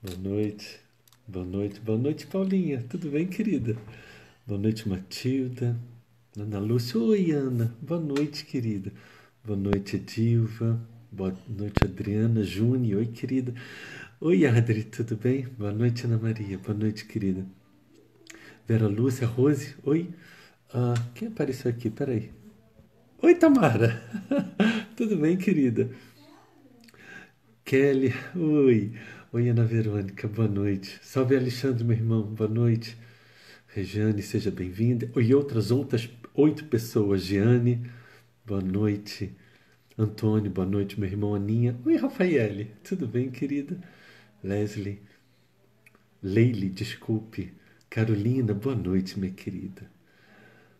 Boa noite. Boa noite. Boa noite, Paulinha. Tudo bem, querida? Boa noite, Matilda. Ana Lúcia. Oi, Ana. Boa noite, querida. Boa noite, Edilva. Boa noite, Adriana. Júnior. Oi, querida. Oi, Adri. Tudo bem? Boa noite, Ana Maria. Boa noite, querida. Vera Lúcia. Rose. Oi. Quem apareceu aqui? Peraí. Oi, Tamara. Tudo bem, querida? Kelly. Oi. Oi, Ana Verônica. Boa noite. Salve, Alexandre, meu irmão. Boa noite. Regiane, seja bem-vinda. E outras 8 pessoas. Giane, boa noite. Antônio, boa noite. Meu irmão Aninha. Oi, Rafaele. Tudo bem, querida? Leslie. Leile, desculpe. Carolina, boa noite, minha querida.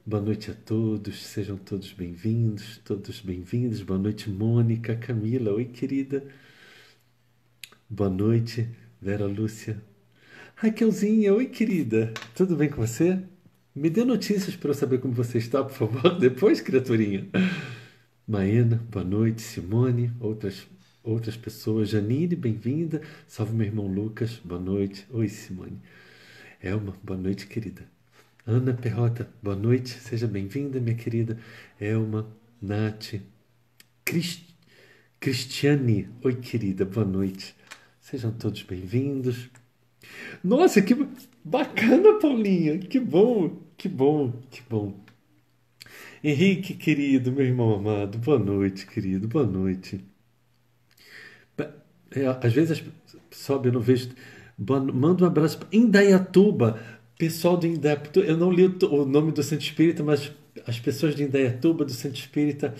Boa noite a todos. Sejam todos bem-vindos. Todos bem-vindos. Boa noite, Mônica. Camila. Oi, querida. Boa noite, Vera Lúcia. Raquelzinha, oi, querida. Tudo bem com você? Me dê notícias para eu saber como você está, por favor. Depois, criaturinha. Maena, boa noite. Simone, outras pessoas. Janine, bem-vinda. Salve meu irmão Lucas, boa noite. Oi, Simone. Elma, boa noite, querida. Ana Perrota, boa noite. Seja bem-vinda, minha querida. Elma, Nath, Cris- Cristiane, oi, querida, boa noite. Sejam todos bem-vindos. Nossa, que bacana, Paulinha. Que bom, que bom, que bom. Henrique, querido, meu irmão amado, boa noite, querido, boa noite. Às vezes sobe, eu não vejo. Manda um abraço para Indaiatuba, pessoal de Indaiatuba. Eu não li o nome do Centro Espírita, mas as pessoas de Indaiatuba, do Centro Espírita,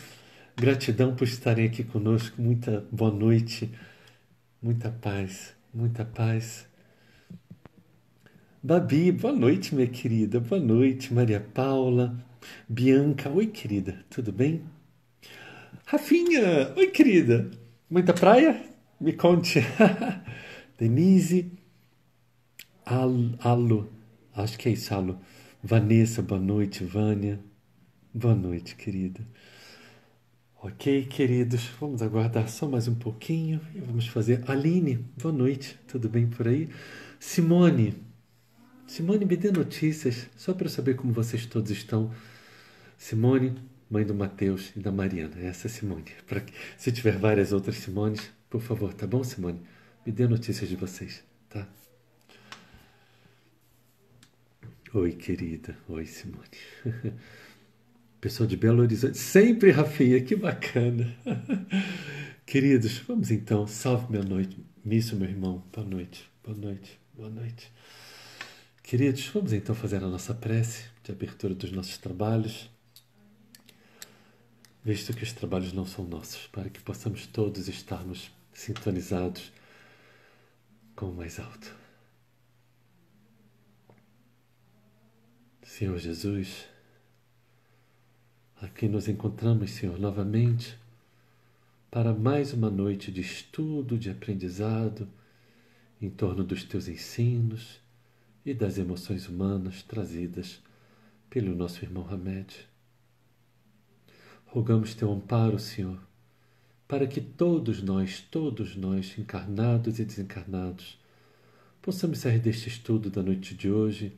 gratidão por estarem aqui conosco. Muita boa noite, muita paz, muita paz. Babi, boa noite, minha querida, boa noite. Maria Paula, Bianca, oi, querida, tudo bem? Rafinha, oi, querida. Muita praia? Me conte. Denise, Alo, acho que é isso, Alo. Vanessa, boa noite. Vânia, boa noite, querida. Ok, queridos, vamos aguardar só mais um pouquinho e vamos fazer. Aline, boa noite, tudo bem por aí? Simone, Simone, me dê notícias, só para eu saber como vocês todos estão. Simone, mãe do Mateus e da Mariana. Essa é Simone. Se tiver várias outras Simones, por favor, tá bom, Simone? Me dê notícias de vocês, tá? Oi, querida. Oi, Simone. Pessoal de Belo Horizonte. Sempre, Rafinha, que bacana. Queridos, vamos então. Salve minha noite. Mício, meu irmão. Boa noite. Boa noite. Boa noite. Queridos, vamos então fazer a nossa prece de abertura dos nossos trabalhos, visto que os trabalhos não são nossos, para que possamos todos estarmos sintonizados com o mais alto. Senhor Jesus, aqui nos encontramos, Senhor, novamente para mais uma noite de estudo, de aprendizado em torno dos teus ensinos e das emoções humanas trazidas pelo nosso irmão Hamed. Rogamos teu amparo, Senhor, para que todos nós, encarnados e desencarnados, possamos sair deste estudo da noite de hoje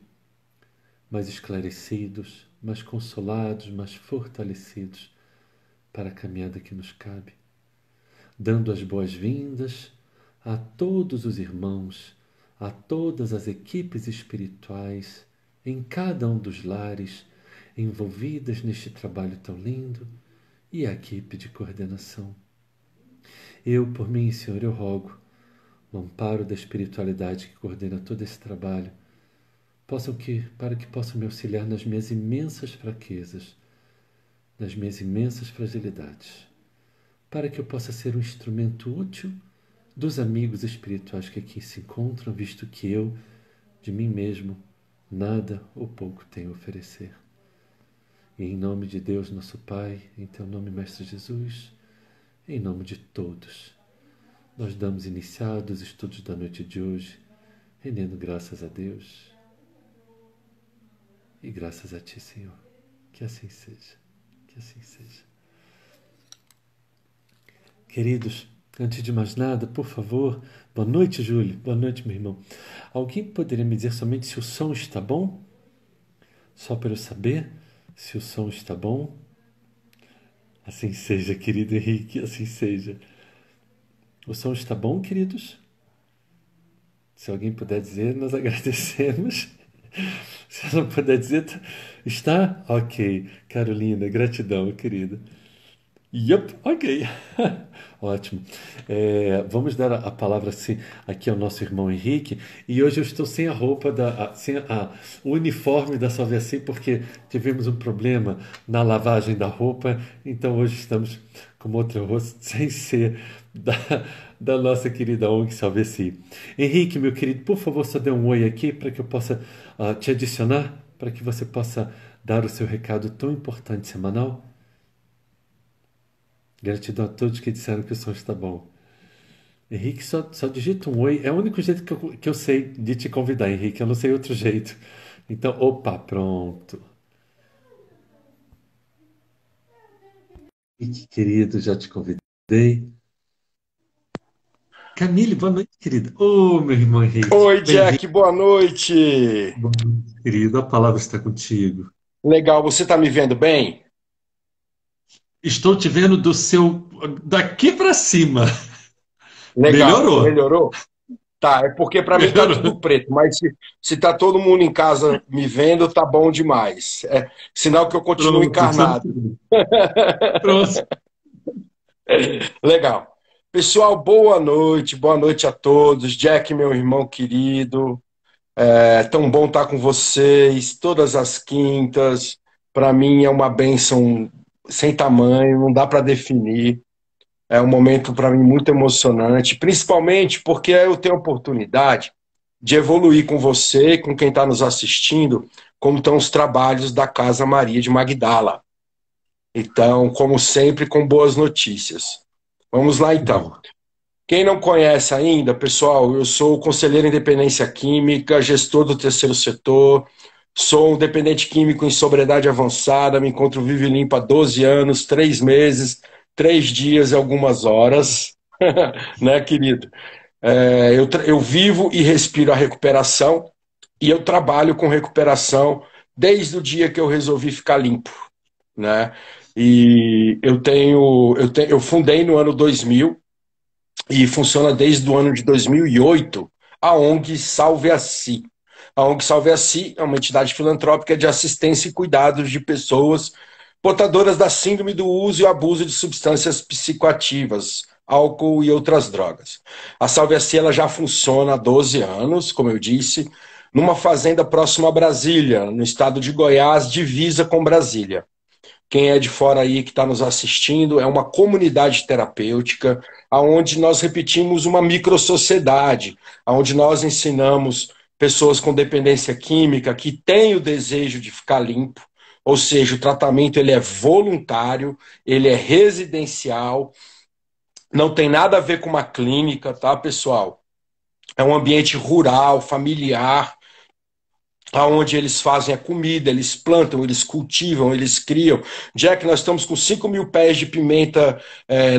mais esclarecidos, mais consolados, mais fortalecidos para a caminhada que nos cabe, dando as boas-vindas a todos os irmãos, a todas as equipes espirituais, em cada um dos lares, envolvidas neste trabalho tão lindo, e a equipe de coordenação. Eu, por mim, Senhor, eu rogo o amparo da espiritualidade que coordena todo esse trabalho, para que possam me auxiliar nas minhas imensas fraquezas, nas minhas imensas fragilidades, para que eu possa ser um instrumento útil dos amigos espirituais que aqui se encontram, visto que eu, de mim mesmo, nada ou pouco tenho a oferecer. E em nome de Deus, nosso Pai, em teu nome, Mestre Jesus, em nome de todos, nós damos iniciados os estudos da noite de hoje, rendendo graças a Deus e graças a Ti, Senhor. Que assim seja, que assim seja. Queridos, Antes de mais nada, por favor, boa noite, Júlio. Boa noite, meu irmão. Alguém poderia me dizer somente se o som está bom? Só para eu saber se o som está bom? Assim seja, querido Henrique, assim seja. O som está bom, queridos? Se alguém puder dizer, nós agradecemos. Se não puder dizer, está? Ok. Carolina, gratidão, querida. Yup, ok. Ótimo. Vamos dar a palavra assim, aqui ao nosso irmão Henrique. E hoje eu estou sem a roupa, sem o uniforme da Salve Assim, porque tivemos um problema na lavagem da roupa. Então hoje estamos com outro rosto, sem ser da nossa querida ONG Salve Assim. Henrique, meu querido, por favor, só dê um oi aqui para que eu possa te adicionar, para que você possa dar o seu recado tão importante semanal. Gratidão a todos que disseram que o som está bom. Henrique, só digita um oi. É o único jeito que eu sei de te convidar, Henrique. Eu não sei outro jeito. Então, opa, pronto. Henrique, querido, já te convidei. Camille, boa noite, querida. Ô, meu irmão Henrique. Oi, Bem-vindo. Jack, boa noite. Boa noite, querido. A palavra está contigo. Legal, você tá me vendo bem? Estou te vendo daqui para cima. Legal, Melhorou. melhorou? Tá, é porque para mim tá tudo Melhorou. preto, mas se tá todo mundo em casa me vendo, tá bom demais. É sinal que eu continuo Pronto, estamos encarnado. tudo. Pronto. Legal. Pessoal, boa noite a todos. Jack, meu irmão querido, é tão bom estar com vocês todas as quintas. Para mim é uma bênção sem tamanho, não dá para definir. É um momento para mim muito emocionante, principalmente porque eu tenho a oportunidade de evoluir com você e com quem está nos assistindo, como estão os trabalhos da Casa Maria de Magdala. Então, como sempre, com boas notícias. Vamos lá Que então. bom. Quem não conhece ainda, pessoal, eu sou conselheiro em dependência química, gestor do terceiro setor, sou um dependente químico em sobriedade avançada, me encontro vivo e limpo há 12 anos, 3 meses, 3 dias e algumas horas, né, querido? Eu vivo e respiro a recuperação e eu trabalho com recuperação desde o dia que eu resolvi ficar limpo, né? E eu fundei no ano 2000 e funciona desde o ano de 2008 a ONG Salve a Si. A ONG Salve a Si é uma entidade filantrópica de assistência e cuidados de pessoas portadoras da síndrome do uso e abuso de substâncias psicoativas, álcool e outras drogas. A Salve a Si ela já funciona há 12 anos, como eu disse, numa fazenda próxima a Brasília, no estado de Goiás, divisa com Brasília. Quem é de fora aí que está nos assistindo, é uma comunidade terapêutica, onde nós repetimos uma microsociedade, onde nós ensinamos pessoas com dependência química que têm o desejo de ficar limpo, ou seja, o tratamento ele é voluntário, ele é residencial, não tem nada a ver com uma clínica, tá, pessoal? É um ambiente rural, familiar, onde eles fazem a comida, eles plantam, eles cultivam, eles criam. Jack, nós estamos com 5 mil pés de pimenta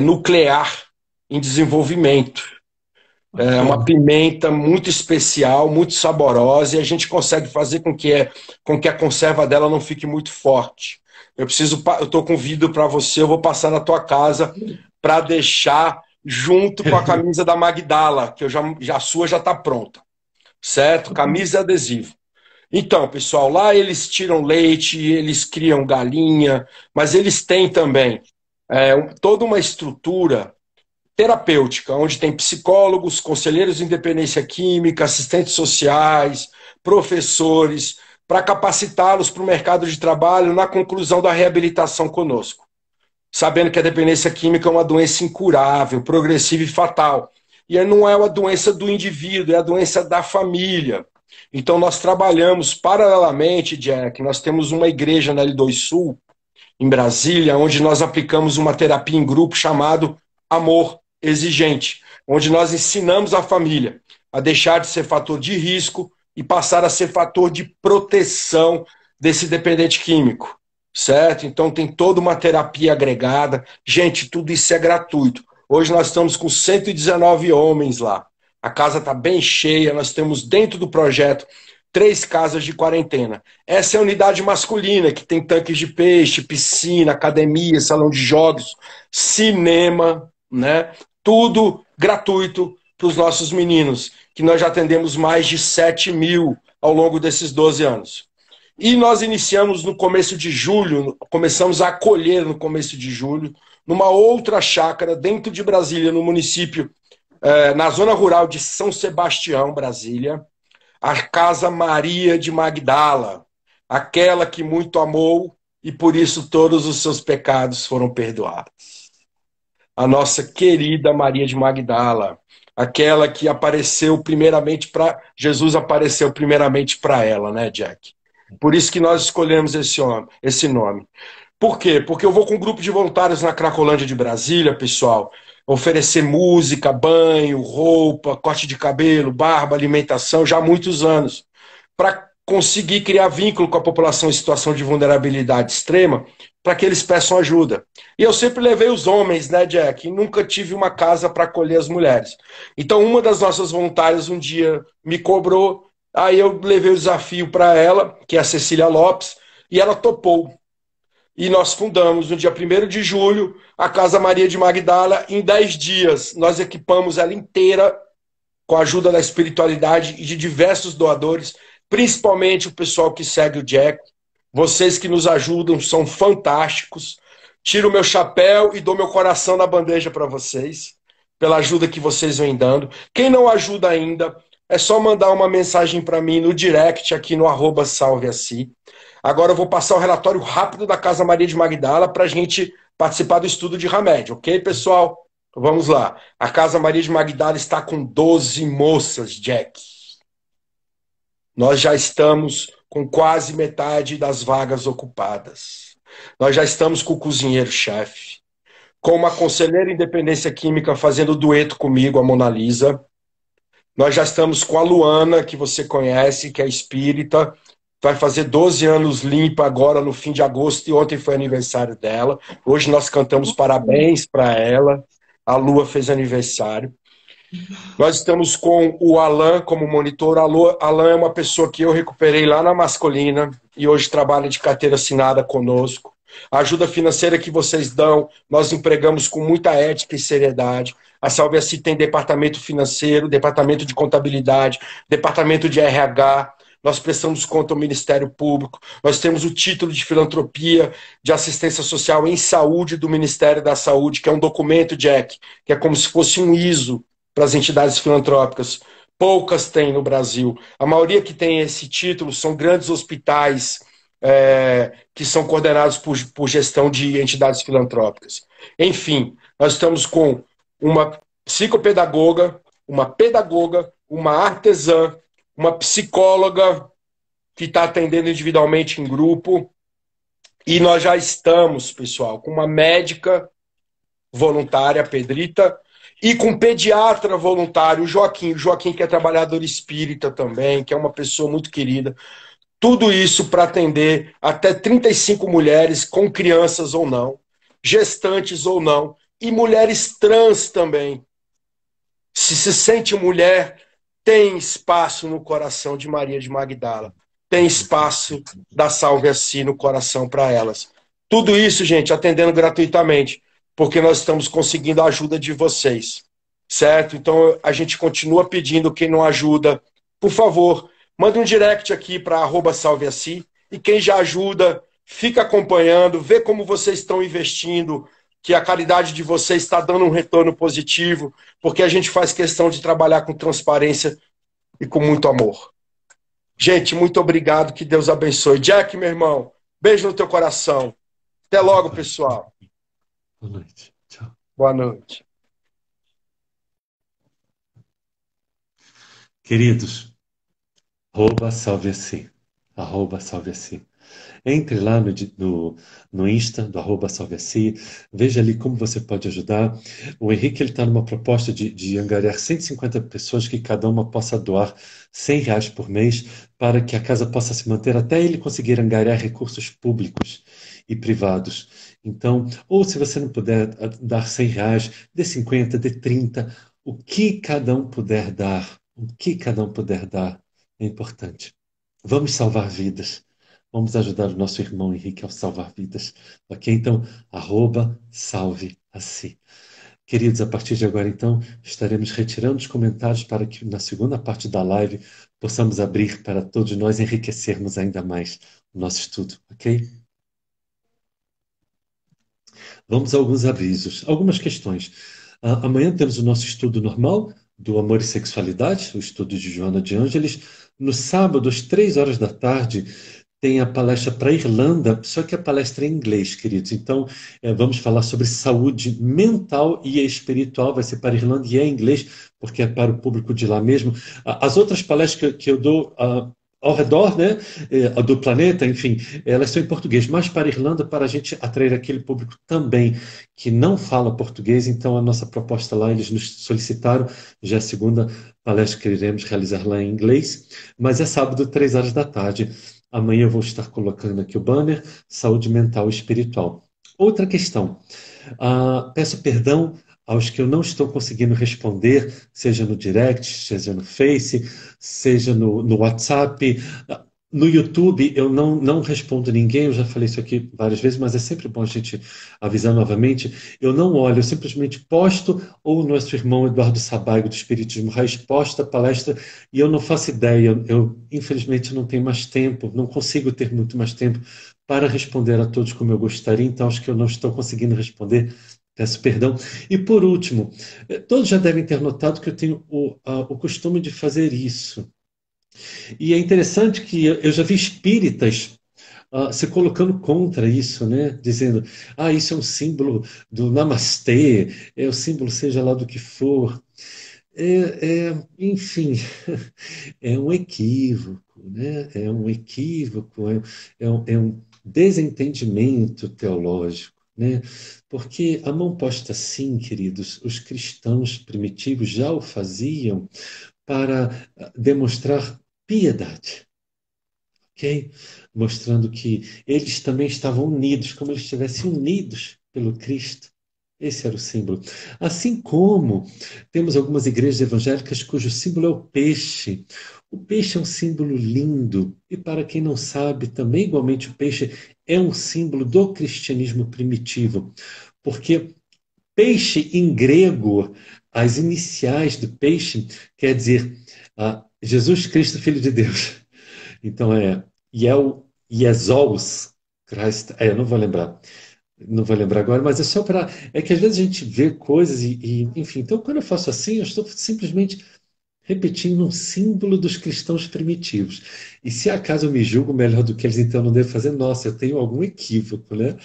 nuclear em desenvolvimento. É uma Bacana. pimenta muito especial, muito saborosa, e a gente consegue fazer com que a conserva dela não fique muito forte. Eu estou com vidro para você, eu vou passar na tua casa para deixar junto com a camisa da Magdala, que a sua já está pronta, certo? Camisa e adesivo. Então, pessoal, lá eles tiram leite, eles criam galinha, mas eles têm também toda uma estrutura terapêutica, onde tem psicólogos, conselheiros de independência química, assistentes sociais, professores, para capacitá-los para o mercado de trabalho na conclusão da reabilitação conosco. Sabendo que a dependência química é uma doença incurável, progressiva e fatal. E não é uma doença do indivíduo, é a doença da família. Então, nós trabalhamos paralelamente, Jack. Nós temos uma igreja na L2 Sul, em Brasília, onde nós aplicamos uma terapia em grupo chamado Amor Exigente, onde nós ensinamos a família a deixar de ser fator de risco e passar a ser fator de proteção desse dependente químico, certo? Então, tem toda uma terapia agregada. Gente, tudo isso é gratuito. Hoje nós estamos com 119 homens lá. A casa está bem cheia, nós temos dentro do projeto 3 casas de quarentena. Essa é a unidade masculina, que tem tanques de peixe, piscina, academia, salão de jogos, cinema, né? Tudo gratuito para os nossos meninos, que nós já atendemos mais de 7.000 ao longo desses 12 anos. E nós iniciamos no começo de julho, começamos a acolher no começo de julho, numa outra chácara dentro de Brasília, no município, na zona rural de São Sebastião, Brasília, a Casa Maria de Magdala, aquela que muito amou e por isso todos os seus pecados foram perdoados. A nossa querida Maria de Magdala, aquela que apareceu primeiramente para... Jesus apareceu primeiramente para ela, né, Jack? Por isso que nós escolhemos esse nome. Por quê? Porque eu vou com um grupo de voluntários na Cracolândia de Brasília, pessoal, oferecer música, banho, roupa, corte de cabelo, barba, alimentação, já há muitos anos, para conseguir criar vínculo com a população em situação de vulnerabilidade extrema, para que eles peçam ajuda. E eu sempre levei os homens, né, Jack? E nunca tive uma casa para acolher as mulheres. Então, uma das nossas voluntárias um dia me cobrou, aí eu levei o desafio para ela, que é a Cecília Lopes, e ela topou. E nós fundamos, no dia 1º de julho, a Casa Maria de Magdala. Em 10 dias, nós equipamos ela inteira com a ajuda da espiritualidade e de diversos doadores, principalmente o pessoal que segue o Jack. Vocês que nos ajudam são fantásticos. Tiro o meu chapéu e dou meu coração na bandeja para vocês, pela ajuda que vocês vêm dando. Quem não ajuda ainda, é só mandar uma mensagem para mim no direct, aqui no @salveaci. Agora eu vou passar o relatório rápido da Casa Maria de Magdala para a gente participar do estudo de remédio, ok, pessoal? Vamos lá. A Casa Maria de Magdala está com 12 moças, Jack. Nós já estamos com quase metade das vagas ocupadas. Nós já estamos com o cozinheiro-chefe, com uma conselheira em dependência química fazendo dueto comigo, a Mona Lisa. Nós já estamos com a Luana, que você conhece, que é espírita, vai fazer 12 anos limpa agora no fim de agosto, e ontem foi aniversário dela. Hoje nós cantamos parabéns para ela. A Lua fez aniversário. Nós estamos com o Alan como monitor. Alan é uma pessoa que eu recuperei lá na Masculina e hoje trabalha de carteira assinada conosco. A ajuda financeira que vocês dão, nós empregamos com muita ética e seriedade. A Salve-se tem departamento financeiro, departamento de contabilidade, departamento de RH. Nós prestamos conta ao Ministério Público, nós temos o título de filantropia de assistência social em saúde do Ministério da Saúde, que é um documento, Jack, que é como se fosse um ISO para as entidades filantrópicas. Poucas têm no Brasil. A maioria que tem esse título são grandes hospitais que são coordenados por gestão de entidades filantrópicas. Enfim, nós estamos com uma psicopedagoga, uma pedagoga, uma artesã, uma psicóloga que está atendendo individualmente em grupo. E nós já estamos, pessoal, com uma médica voluntária, a Pedrita, e com um pediatra voluntário, o Joaquim. O Joaquim, que é trabalhador espírita também, que é uma pessoa muito querida. Tudo isso para atender até 35 mulheres, com crianças ou não, gestantes ou não, e mulheres trans também. Se sente mulher, tem espaço no coração de Maria de Magdala. Tem espaço da Salve-se no coração para elas. Tudo isso, gente, atendendo gratuitamente, porque nós estamos conseguindo a ajuda de vocês, certo? Então, a gente continua pedindo, quem não ajuda, por favor, manda um direct aqui para @salveaci, e quem já ajuda, fica acompanhando, vê como vocês estão investindo, que a caridade de vocês está dando um retorno positivo, porque a gente faz questão de trabalhar com transparência e com muito amor. Gente, muito obrigado, que Deus abençoe. Jack, meu irmão, beijo no teu coração. Até logo, pessoal. Boa noite. Tchau. Boa noite. Queridos, @salveaci, @salveaci. Entre lá no Insta do @salveaci, veja ali como você pode ajudar. O Henrique está numa proposta de angariar 150 pessoas, que cada uma possa doar R$ 100 por mês, para que a casa possa se manter até ele conseguir angariar recursos públicos e privados. Então, ou se você não puder dar R$ 100, dê 50, dê 30, o que cada um puder dar, o que cada um puder dar é importante. Vamos salvar vidas. Vamos ajudar o nosso irmão Henrique a salvar vidas. Ok? Então, @salve a si. Queridos, a partir de agora, então, estaremos retirando os comentários para que na segunda parte da live possamos abrir para todos nós enriquecermos ainda mais o nosso estudo, ok? Vamos a alguns avisos, algumas questões. Amanhã temos o nosso estudo normal do Amor e Sexualidade, o estudo de Joana de Ângeles. No sábado, às 3 horas da tarde, tem a palestra para a Irlanda, só que a palestra é em inglês, queridos. Então, vamos falar sobre saúde mental e espiritual. Vai ser para a Irlanda e é em inglês, porque é para o público de lá mesmo. As outras palestras que eu dou ao redor, né, do planeta, enfim, elas são em português, mas para a Irlanda, para a gente atrair aquele público também que não fala português. Então, a nossa proposta lá, eles nos solicitaram, já é a segunda palestra que iremos realizar lá em inglês, mas é sábado, 3 horas da tarde. Amanhã eu vou estar colocando aqui o banner, saúde mental e espiritual. Outra questão, peço perdão aos que eu não estou conseguindo responder, seja no direct, seja no Face, seja no WhatsApp. No YouTube eu não respondo ninguém, eu já falei isso aqui várias vezes, mas é sempre bom a gente avisar novamente. Eu não olho, eu simplesmente posto, ou o nosso irmão Eduardo Sabaigo, do Espiritismo Raiz, posta a palestra e eu não faço ideia. Eu, infelizmente, não tenho mais tempo, não consigo ter muito mais tempo para responder a todos como eu gostaria, então acho que eu não estou conseguindo responder. Peço perdão. E por último, todos já devem ter notado que eu tenho o costume de fazer isso. E é interessante que eu já vi espíritas se colocando contra isso, né? Dizendo, isso é um símbolo do namastê, é o símbolo seja lá do que for. Enfim, é um equívoco, né? É um equívoco, é um desentendimento teológico, né? Porque a mão posta assim, queridos, os cristãos primitivos já o faziam para demonstrar piedade, ok? Mostrando que eles também estavam unidos, como eles estivessem unidos pelo Cristo. Esse era o símbolo. Assim como temos algumas igrejas evangélicas cujo símbolo é o peixe. O peixe é um símbolo lindo. E para quem não sabe, também igualmente o peixe é um símbolo do cristianismo primitivo. Porque peixe em grego, as iniciais do peixe quer dizer Jesus Cristo, Filho de Deus. Então é Jesus Christ. Eu não vou lembrar. Não vou lembrar agora, mas é só para. É que às vezes a gente vê coisas enfim. Então, quando eu faço assim, eu estou simplesmente repetindo um símbolo dos cristãos primitivos. E se acaso eu me julgo melhor do que eles, então eu não devo fazer, nossa, eu tenho algum equívoco, né?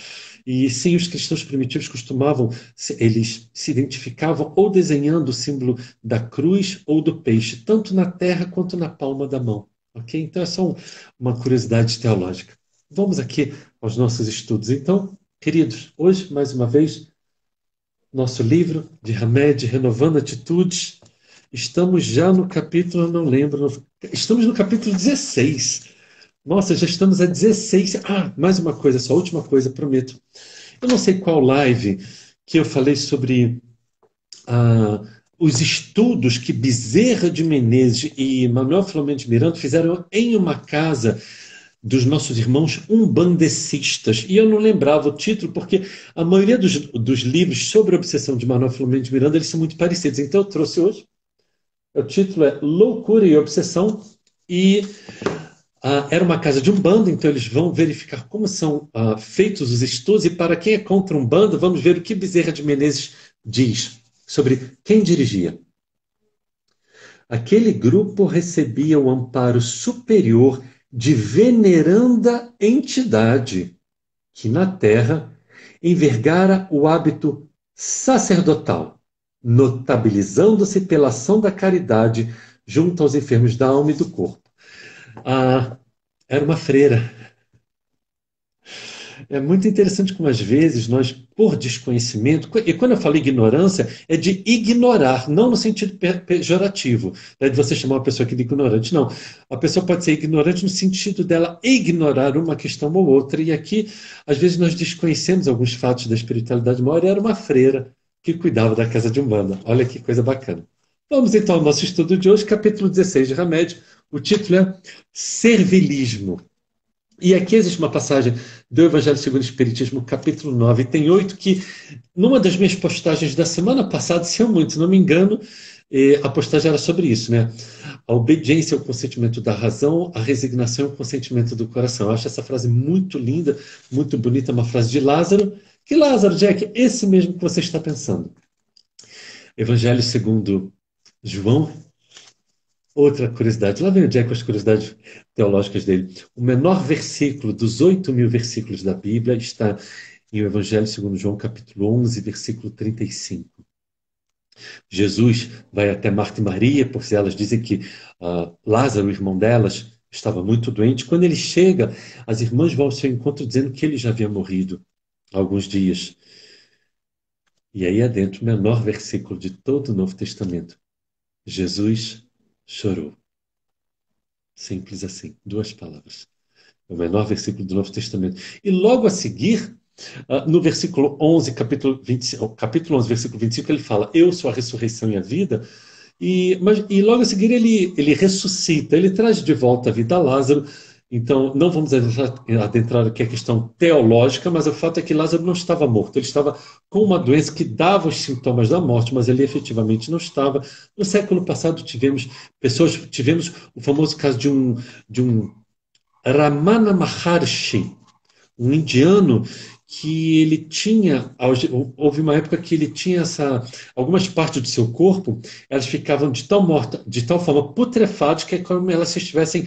E sim, os cristãos primitivos costumavam, eles se identificavam ou desenhando o símbolo da cruz ou do peixe, tanto na terra quanto na palma da mão. Ok? Então é só uma curiosidade teológica. Vamos aqui aos nossos estudos. Então, queridos, hoje, mais uma vez, nosso livro de Hamed, Renovando Atitudes. Estamos já no capítulo, eu não lembro, estamos no capítulo 16. Nossa, já estamos a 16. Mais uma coisa, só última coisa, prometo. Eu não sei qual live que eu falei sobre os estudos que Bezerra de Menezes e Manuel Filomeno de Miranda fizeram em uma casa dos nossos irmãos umbandecistas. E eu não lembrava o título, porque a maioria dos livros sobre a obsessão de Manuel Filomeno de Miranda, eles são muito parecidos. Então eu trouxe hoje. O título é Loucura e Obsessão. E era uma casa de Umbanda, então eles vão verificar como são feitos os estudos. E para quem é contra Umbanda, vamos ver o que Bezerra de Menezes diz sobre quem dirigia. Aquele grupo recebia o amparo superior de veneranda entidade, que na terra envergara o hábito sacerdotal, notabilizando-se pela ação da caridade junto aos enfermos da alma e do corpo. Era uma freira. É muito interessante como, às vezes, nós, por desconhecimento, e quando eu falo ignorância, é de ignorar, não no sentido pejorativo, né, de você chamar uma pessoa aqui de ignorante, não. A pessoa pode ser ignorante no sentido dela ignorar uma questão ou outra, e aqui, às vezes, nós desconhecemos alguns fatos da espiritualidade maior. Era uma freira que cuidava da casa de Umbanda. Olha que coisa bacana. Vamos então ao nosso estudo de hoje, capítulo 16 de Remédio. O título é Servilismo. E aqui existe uma passagem do Evangelho segundo o Espiritismo, capítulo 9, tem 8, que numa das minhas postagens da semana passada, se eu muito não me engano, a postagem era sobre isso, né? A obediência ao consentimento da razão, a resignação ao consentimento do coração. Eu acho essa frase muito linda, muito bonita, uma frase de Lázaro. Que Lázaro, Jack, esse mesmo que você está pensando. Evangelho segundo João. Outra curiosidade, lá vem o Jack com as curiosidades teológicas dele. O menor versículo dos 8.000 versículos da Bíblia está em o Evangelho segundo João, capítulo 11, versículo 35. Jesus vai até Marta e Maria, porque elas dizem que Lázaro, o irmão delas, estava muito doente. Quando ele chega, as irmãs vão ao seu encontro dizendo que ele já havia morrido há alguns dias. E aí adentro, o menor versículo de todo o Novo Testamento. Jesus chorou. Simples assim, duas palavras. É o menor versículo do Novo Testamento. E logo a seguir, no versículo 11, capítulo 11, versículo 25, ele fala: Eu sou a ressurreição e a vida. E logo a seguir ele ressuscita, ele traz de volta a vida a Lázaro. Então, não vamos adentrar aqui a questão teológica, mas o fato é que Lázaro não estava morto, ele estava com uma doença que dava os sintomas da morte, mas ele efetivamente não estava. No século passado tivemos o famoso caso de um Ramana Maharshi, um indiano que ele tinha, houve uma época que ele tinha algumas partes do seu corpo, elas ficavam de tal forma putrefadas que é como elas se estivessem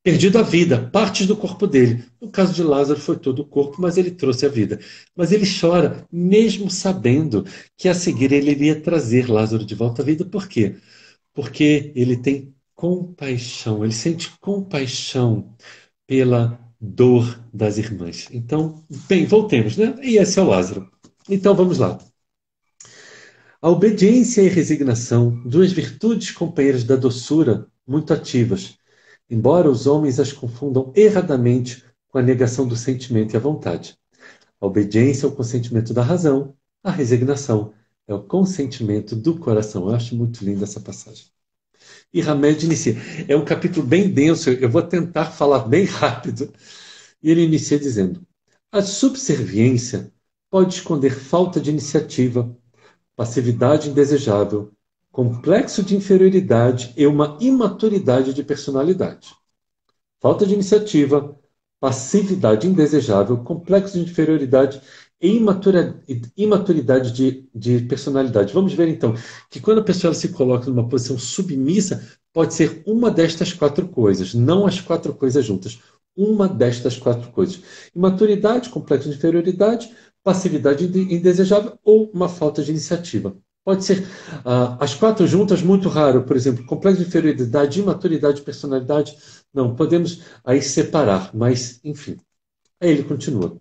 perdido a vida, partes do corpo dele. No caso de Lázaro foi todo o corpo, mas ele trouxe a vida. Mas ele chora, mesmo sabendo que a seguir ele iria trazer Lázaro de volta à vida. Por quê? Porque ele tem compaixão, ele sente compaixão pela dor das irmãs. Então, bem, voltemos, né? E esse é o Lázaro. Então, vamos lá. A obediência e a resignação, duas virtudes companheiras da doçura, muito ativas, embora os homens as confundam erradamente com a negação do sentimento e a vontade. A obediência é o consentimento da razão, a resignação é o consentimento do coração. Eu acho muito linda essa passagem. E Hamed inicia. É um capítulo bem denso, eu vou tentar falar bem rápido. E ele inicia dizendo: a subserviência pode esconder falta de iniciativa, passividade indesejável, complexo de inferioridade e uma imaturidade de personalidade. Falta de iniciativa, passividade indesejável, complexo de inferioridade e imaturidade de personalidade. Vamos ver então que quando a pessoa se coloca numa posição submissa, pode ser uma destas quatro coisas, não as quatro coisas juntas. Uma destas quatro coisas. Imaturidade, complexo de inferioridade, passividade indesejável ou uma falta de iniciativa. Pode ser as quatro juntas, muito raro. Por exemplo, complexo de inferioridade, imaturidade, personalidade. Não, podemos aí separar, mas enfim. Aí ele continua.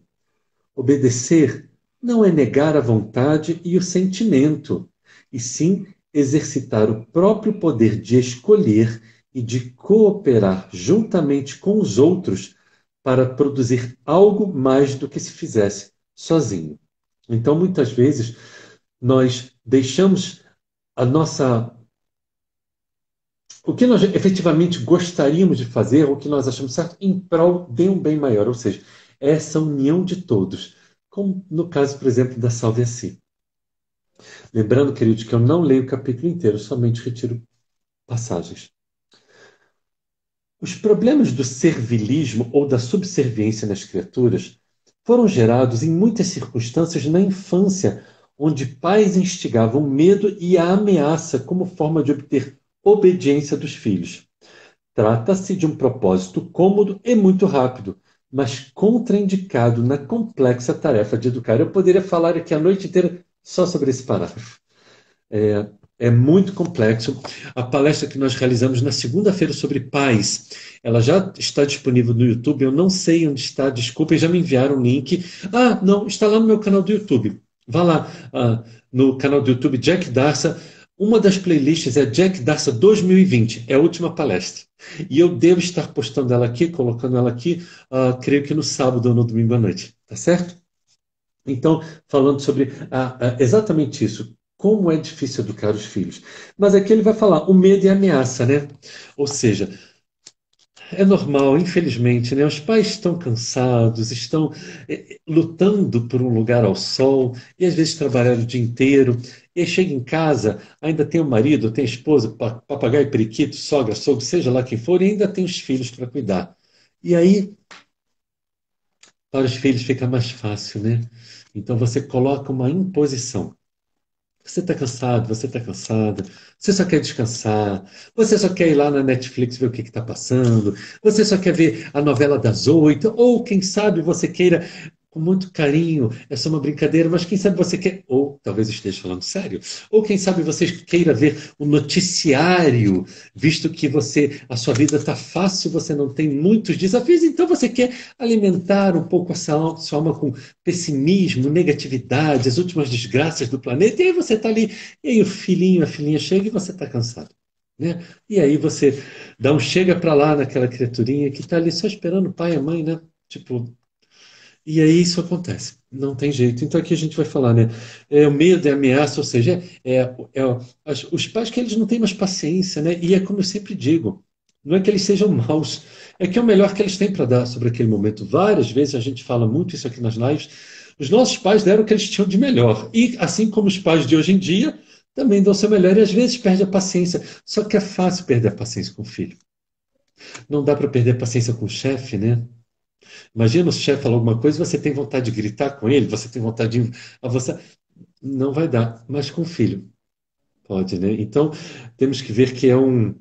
Obedecer não é negar a vontade e o sentimento, e sim exercitar o próprio poder de escolher e de cooperar juntamente com os outros para produzir algo mais do que se fizesse sozinho. Então, muitas vezes, nós deixamos o que nós efetivamente gostaríamos de fazer, o que nós achamos certo, em prol de um bem maior, ou seja, essa união de todos, como no caso, por exemplo, da Salve a Si. Lembrando, queridos, que eu não leio o capítulo inteiro, somente retiro passagens. Os problemas do servilismo ou da subserviência nas criaturas foram gerados em muitas circunstâncias na infância, onde pais instigavam o medo e a ameaça como forma de obter obediência dos filhos. Trata-se de um propósito cômodo e muito rápido, mas contraindicado na complexa tarefa de educar. Eu poderia falar aqui a noite inteira só sobre esse parágrafo. É muito complexo. A palestra que nós realizamos na segunda-feira sobre paz, ela já está disponível no YouTube. Eu não sei onde está, desculpem, já me enviaram o link. Ah, não, está lá no meu canal do YouTube. Vá lá, no canal do YouTube Jack Darsa. Uma das playlists é Jack Darsa 2020, é a última palestra. E eu devo estar postando ela aqui, colocando ela aqui, creio que no sábado ou no domingo à noite, tá certo? Então, falando sobre exatamente isso, como é difícil educar os filhos. Mas aqui ele vai falar o medo e a ameaça, né? Ou seja, é normal, infelizmente, né? Os pais estão cansados, estão lutando por um lugar ao sol, e às vezes trabalham o dia inteiro, e aí chega em casa, ainda tem o marido, tem a esposa, papagaio, periquito, sogra, sogro, seja lá quem for, e ainda tem os filhos para cuidar. E aí para os filhos fica mais fácil, né? Então você coloca uma imposição. Você está cansado, você está cansada, você só quer descansar, você só quer ir lá na Netflix ver o que está passando, você só quer ver a novela das 8, ou quem sabe você queira, com muito carinho, é só uma brincadeira, mas quem sabe você quer, ou talvez esteja falando sério, ou quem sabe você queira ver o noticiário, visto que a sua vida está fácil, você não tem muitos desafios, então você quer alimentar um pouco a sua alma com pessimismo, negatividade, as últimas desgraças do planeta, e aí você está ali, e aí o filhinho, a filhinha chega e você está cansado. Né? E aí você dá um chega para lá naquela criaturinha que está ali só esperando o pai e a mãe, né? Tipo, e aí isso acontece. Não tem jeito. Então aqui a gente vai falar, né? É o medo, é a ameaça, ou seja, os pais que eles não têm mais paciência, né? E é como eu sempre digo, não é que eles sejam maus, é que é o melhor que eles têm para dar sobre aquele momento. Várias vezes a gente fala muito isso aqui nas lives. Os nossos pais deram o que eles tinham de melhor. E assim como os pais de hoje em dia também dão o seu melhor e às vezes perde a paciência. Só que é fácil perder a paciência com o filho. Não dá para perder a paciência com o chefe, né? Imagina o chefe falar alguma coisa, você tem vontade de gritar com ele, você tem vontade de avançar. Não vai dar, mas com o filho pode, né? Então, temos que ver que é um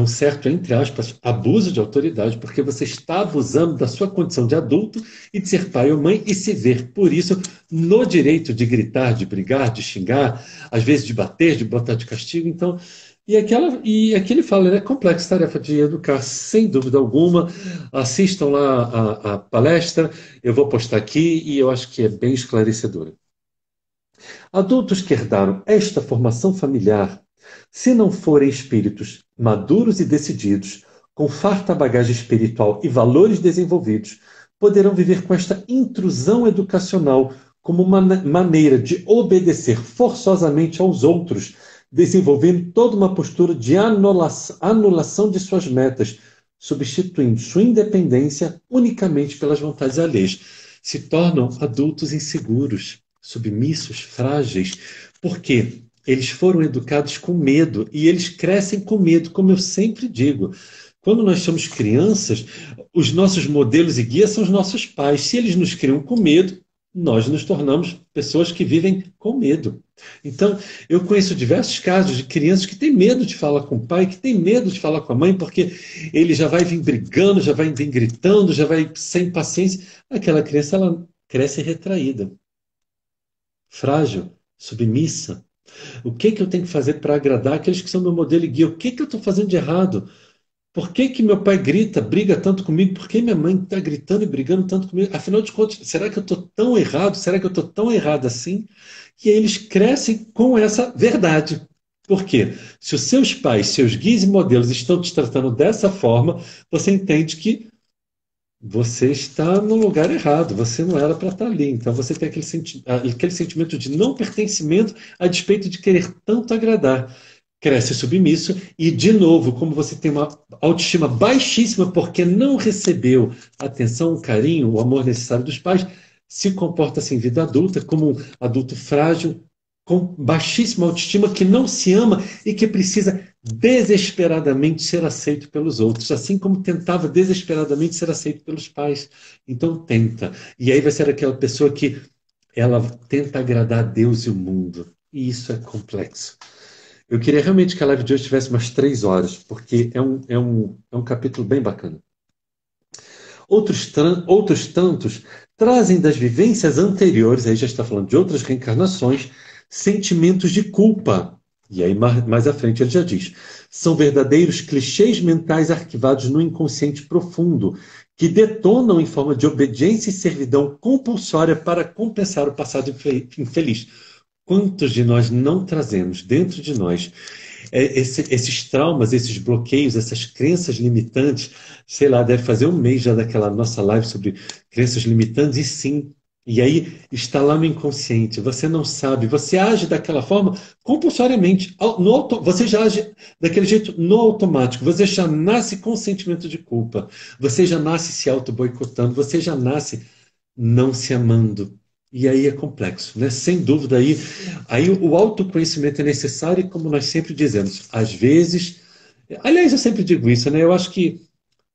certo, entre aspas, abuso de autoridade, porque você está abusando da sua condição de adulto e de ser pai ou mãe e se ver, por isso, no direito de gritar, de brigar, de xingar, às vezes de bater, de botar de castigo. Então, e aqui ele fala, é complexa tarefa de educar, sem dúvida alguma. Assistam lá a palestra, eu vou postar aqui e eu acho que é bem esclarecedora. Adultos que herdaram esta formação familiar, se não forem espíritos maduros e decididos, com farta bagagem espiritual e valores desenvolvidos, poderão viver com esta intrusão educacional como uma maneira de obedecer forçosamente aos outros, desenvolvendo toda uma postura de anulação de suas metas, substituindo sua independência unicamente pelas vontades alheias. Se tornam adultos inseguros, submissos, frágeis, porque eles foram educados com medo e eles crescem com medo, como eu sempre digo. Quando nós somos crianças, os nossos modelos e guias são os nossos pais. Se eles nos criam com medo, nós nos tornamos pessoas que vivem com medo. Então, eu conheço diversos casos de crianças que têm medo de falar com o pai, que têm medo de falar com a mãe, porque ele já vai vir brigando, já vai vir gritando, já vai sem paciência. Aquela criança, ela cresce retraída, frágil, submissa. O que que eu tenho que fazer para agradar aqueles que são meu modelo e guia? O que que eu estou fazendo de errado? Por que que meu pai grita, briga tanto comigo? Por que minha mãe está gritando e brigando tanto comigo? Afinal de contas, será que eu estou tão errado? Será que eu estou tão errado assim? E aí eles crescem com essa verdade. Por quê? Se os seus pais, seus guias e modelos estão te tratando dessa forma, você entende que você está no lugar errado, você não era para estar ali. Então você tem aquele sentimento de não pertencimento a despeito de querer tanto agradar. Cresce submisso e, de novo, como você tem uma autoestima baixíssima porque não recebeu a atenção, o carinho, o amor necessário dos pais, se comporta assim em vida adulta como um adulto frágil, com baixíssima autoestima, que não se ama e que precisa desesperadamente ser aceito pelos outros, assim como tentava desesperadamente ser aceito pelos pais. Então tenta. E aí vai ser aquela pessoa que ela tenta agradar a Deus e o mundo. E isso é complexo. Eu queria realmente que a live de hoje tivesse umas 3 horas, porque é um capítulo bem bacana. Outros tantos trazem das vivências anteriores, aí já está falando de outras reencarnações, sentimentos de culpa E aí, mais à frente, ele já diz: são verdadeiros clichês mentais arquivados no inconsciente profundo, que detonam em forma de obediência e servidão compulsória para compensar o passado infeliz. Quantos de nós não trazemos dentro de nós esses traumas, esses bloqueios, essas crenças limitantes? Sei lá, deve fazer um mês já daquela nossa live sobre crenças limitantes, e sim. E aí está lá no inconsciente, você não sabe, você age daquela forma compulsoriamente. Você já age daquele jeito no automático, você já nasce com sentimento de culpa, você já nasce se auto-boicotando, você já nasce não se amando. E aí é complexo, né? Sem dúvida, aí o autoconhecimento é necessário, e como nós sempre dizemos, às vezes. Aliás, eu sempre digo isso, né? Eu acho que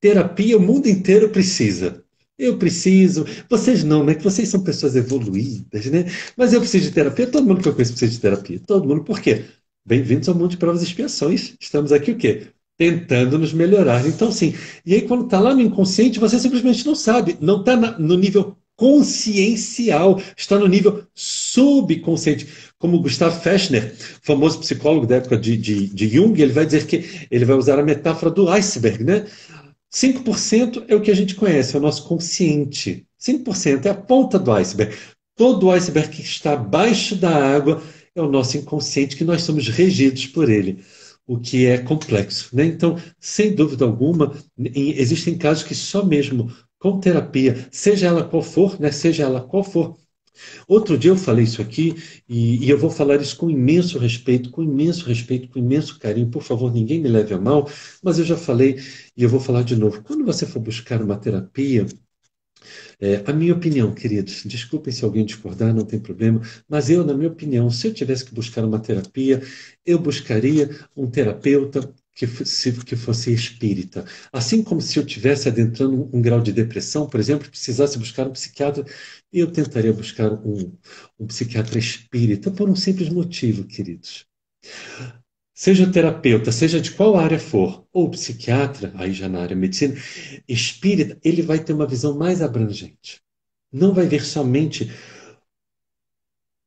terapia o mundo inteiro precisa. Eu preciso, vocês não, né? Que vocês são pessoas evoluídas, né? Mas eu preciso de terapia, todo mundo que eu conheço precisa de terapia. Todo mundo, por quê? Bem-vindos ao mundo de provas e expiações. Estamos aqui o quê? Tentando nos melhorar. Então, sim. E aí, quando está lá no inconsciente, você simplesmente não sabe. Não está no nível consciencial, está no nível subconsciente. Como Gustav Fechner, famoso psicólogo da época de Jung, ele vai dizer que ele vai usar a metáfora do iceberg, né? 5% é o que a gente conhece, é o nosso consciente. 5% é a ponta do iceberg. Todo o iceberg que está abaixo da água é o nosso inconsciente, que nós somos regidos por ele, o que é complexo, né? Então, sem dúvida alguma, existem casos que só mesmo com terapia, seja ela qual for, né? Seja ela qual for. Outro dia eu falei isso aqui e eu vou falar isso com imenso respeito, com imenso respeito, com imenso carinho. Por favor, ninguém me leve a mal, mas eu já falei e eu vou falar de novo. Quando você for buscar uma terapia, a minha opinião, queridos, desculpem se alguém discordar, não tem problema, mas eu, na minha opinião, se eu tivesse que buscar uma terapia, eu buscaria um terapeuta que fosse espírita. Assim como se eu tivesse adentrando um grau de depressão, por exemplo, precisasse buscar um psiquiatra, eu tentaria buscar um psiquiatra espírita por um simples motivo, queridos. Seja terapeuta, seja de qual área for, ou psiquiatra, aí já na área medicina, espírita, ele vai ter uma visão mais abrangente. Não vai ver somente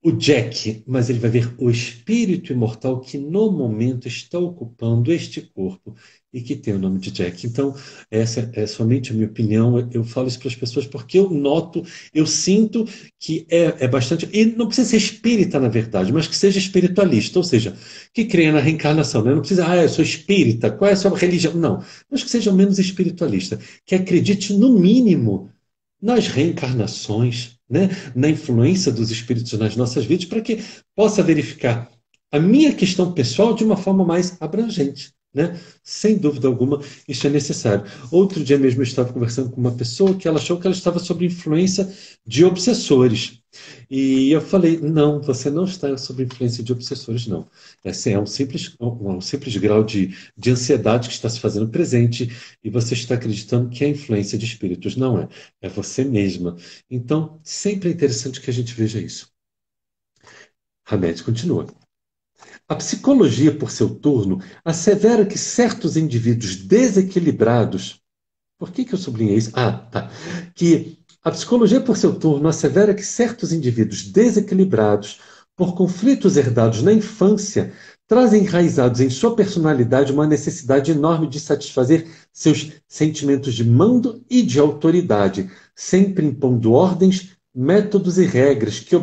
o Jack, mas ele vai ver o espírito imortal que no momento está ocupando este corpo e que tem o nome de Jack. Então, essa é somente a minha opinião. Eu falo isso para as pessoas porque eu noto, eu sinto que é bastante. E não precisa ser espírita, na verdade, mas que seja espiritualista, ou seja, que creia na reencarnação. Né? Não precisa, eu sou espírita, qual é a sua religião? Não, mas que seja ao menos espiritualista, que acredite no mínimo nas reencarnações, né? Na influência dos espíritos nas nossas vidas, para que possa verificar a minha questão pessoal de uma forma mais abrangente. Né? Sem dúvida alguma, isso é necessário. Outro dia mesmo eu estava conversando com uma pessoa que ela achou que ela estava sob influência de obsessores. E eu falei, não, você não está sob influência de obsessores, não. Esse é um simples grau de ansiedade que está se fazendo presente e você está acreditando que é influência de espíritos. Não é. É você mesma. Então, sempre é interessante que a gente veja isso. Hamed continua. A psicologia, por seu turno, assevera que certos indivíduos desequilibrados. Por que eu sublinhei isso? Ah, tá. Que a psicologia, por seu turno, assevera que certos indivíduos desequilibrados, por conflitos herdados na infância, trazem enraizados em sua personalidade uma necessidade enorme de satisfazer seus sentimentos de mando e de autoridade, sempre impondo ordens, métodos e regras que,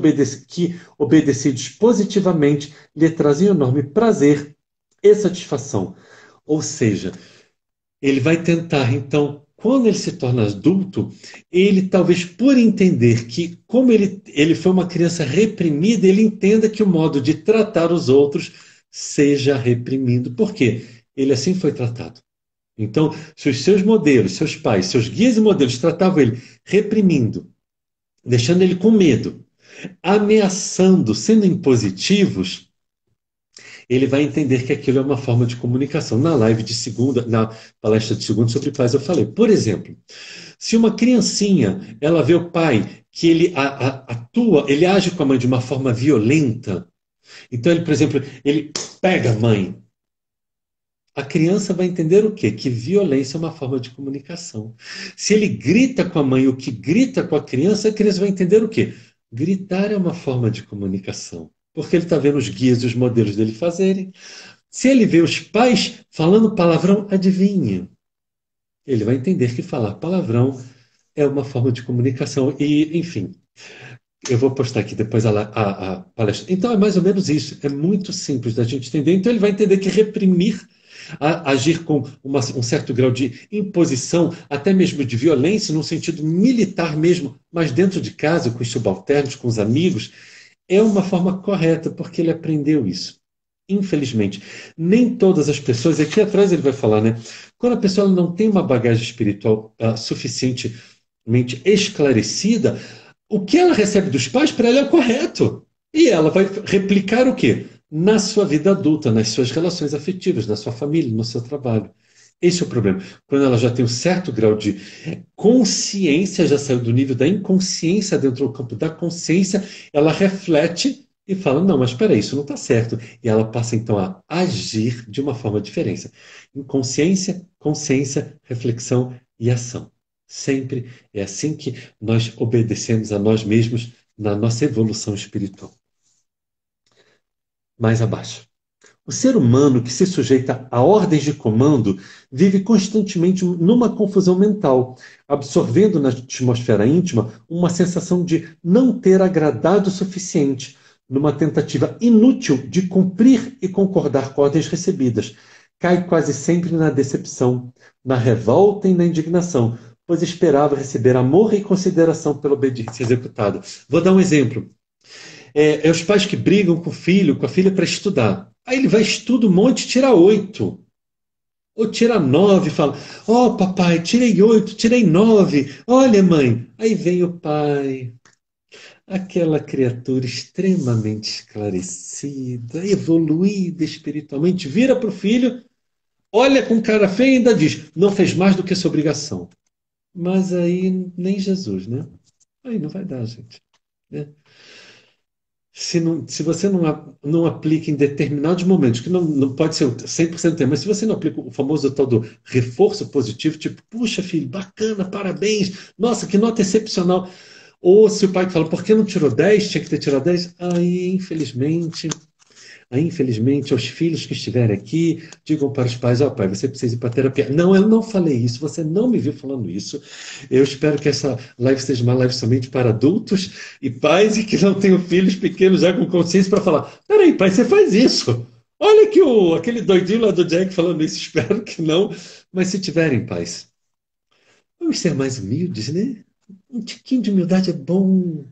obedecidos positivamente, lhe traziam enorme prazer e satisfação. Ou seja, ele vai tentar, então, quando ele se torna adulto, ele talvez por entender que, como ele foi uma criança reprimida, ele entenda que o modo de tratar os outros seja reprimindo. Por quê? Ele assim foi tratado. Então, se os seus modelos, seus pais, seus guias e modelos tratavam ele reprimindo, deixando ele com medo, ameaçando, sendo impositivos, ele vai entender que aquilo é uma forma de comunicação. Na live de segunda, na palestra de segunda sobre paz, eu falei, por exemplo, se uma criancinha, ela vê o pai que ele atua, ele age com a mãe de uma forma violenta, então ele, por exemplo, ele pega a mãe, a criança vai entender o quê? Que violência é uma forma de comunicação. Se ele grita com a mãe, o que grita com a criança vai entender o quê? Gritar é uma forma de comunicação. porque ele está vendo os guias e os modelos dele fazerem. Se ele vê os pais falando palavrão, adivinha? Ele vai entender que falar palavrão é uma forma de comunicação. E, enfim, eu vou postar aqui depois a palestra. Então é mais ou menos isso. É muito simples da gente entender. Então ele vai entender que reprimir, agir com um certo grau de imposição, até mesmo de violência, num sentido militar mesmo, mas dentro de casa, com os subalternos, com os amigos, é uma forma correta, porque ele aprendeu isso. Infelizmente, nem todas as pessoas, aqui atrás ele vai falar, né? Quando a pessoa não tem uma bagagem espiritual suficientemente esclarecida, o que ela recebe dos pais para ela é o correto. E ela vai replicar o quê? Na sua vida adulta, nas suas relações afetivas, na sua família, no seu trabalho. Esse é o problema. Quando ela já tem um certo grau de consciência, já saiu do nível da inconsciência dentro do campo da consciência, ela reflete e fala: não, mas espera, isso não está certo. E ela passa então a agir de uma forma diferente. Inconsciência, consciência, reflexão e ação. Sempre é assim que nós obedecemos a nós mesmos na nossa evolução espiritual. Mais abaixo. O ser humano que se sujeita a ordens de comando vive constantemente numa confusão mental, absorvendo na atmosfera íntima uma sensação de não ter agradado o suficiente, numa tentativa inútil de cumprir e concordar com ordens recebidas. Cai quase sempre na decepção, na revolta e na indignação, pois esperava receber amor e consideração pela obediência executada. Vou dar um exemplo. É os pais que brigam com o filho, com a filha para estudar. Aí ele vai, estuda um monte, tira 8. Ou tira 9, fala: ó, oh, papai, tirei 8, tirei 9. Olha, mãe. Aí vem o pai, aquela criatura extremamente esclarecida, evoluída espiritualmente, vira para o filho, olha com cara feia e ainda diz: não fez mais do que sua obrigação. Mas aí nem Jesus, né? Aí não vai dar, gente. Né? Se você não aplica em determinados momentos, que não pode ser 100% tempo, mas se você não aplica o famoso tal do reforço positivo, tipo: puxa, filho, bacana, parabéns, nossa, que nota excepcional. Ou se o pai fala: por que não tirou 10? Tinha que ter tirado 10. Aí, infelizmente, aos filhos que estiverem aqui, digam para os pais: ó, pai, você precisa ir para terapia. Não, eu não falei isso, você não me viu falando isso. Eu espero que essa live seja uma live somente para adultos e pais e que não tenham filhos pequenos já com consciência para falar: peraí, pai, você faz isso. Olha que aquele doidinho lá do Jack falando isso, espero que não. Mas se tiverem, pais, vamos ser mais humildes, né? Um tiquinho de humildade é bom.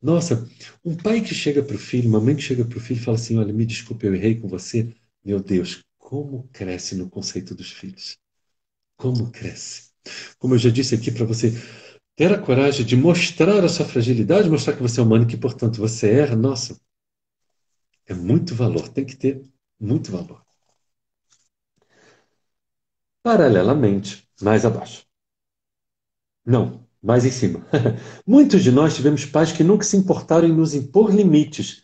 Nossa, um pai que chega para o filho, uma mãe que chega para o filho e fala assim: olha, me desculpe, eu errei com você. Meu Deus, como cresce no conceito dos filhos. Como cresce. Como eu já disse aqui para você, ter a coragem de mostrar a sua fragilidade, mostrar que você é humano e que, portanto, você erra, nossa, é muito valor. Tem que ter muito valor. Paralelamente, mais abaixo. Não, mais em cima. Muitos de nós tivemos pais que nunca se importaram em nos impor limites,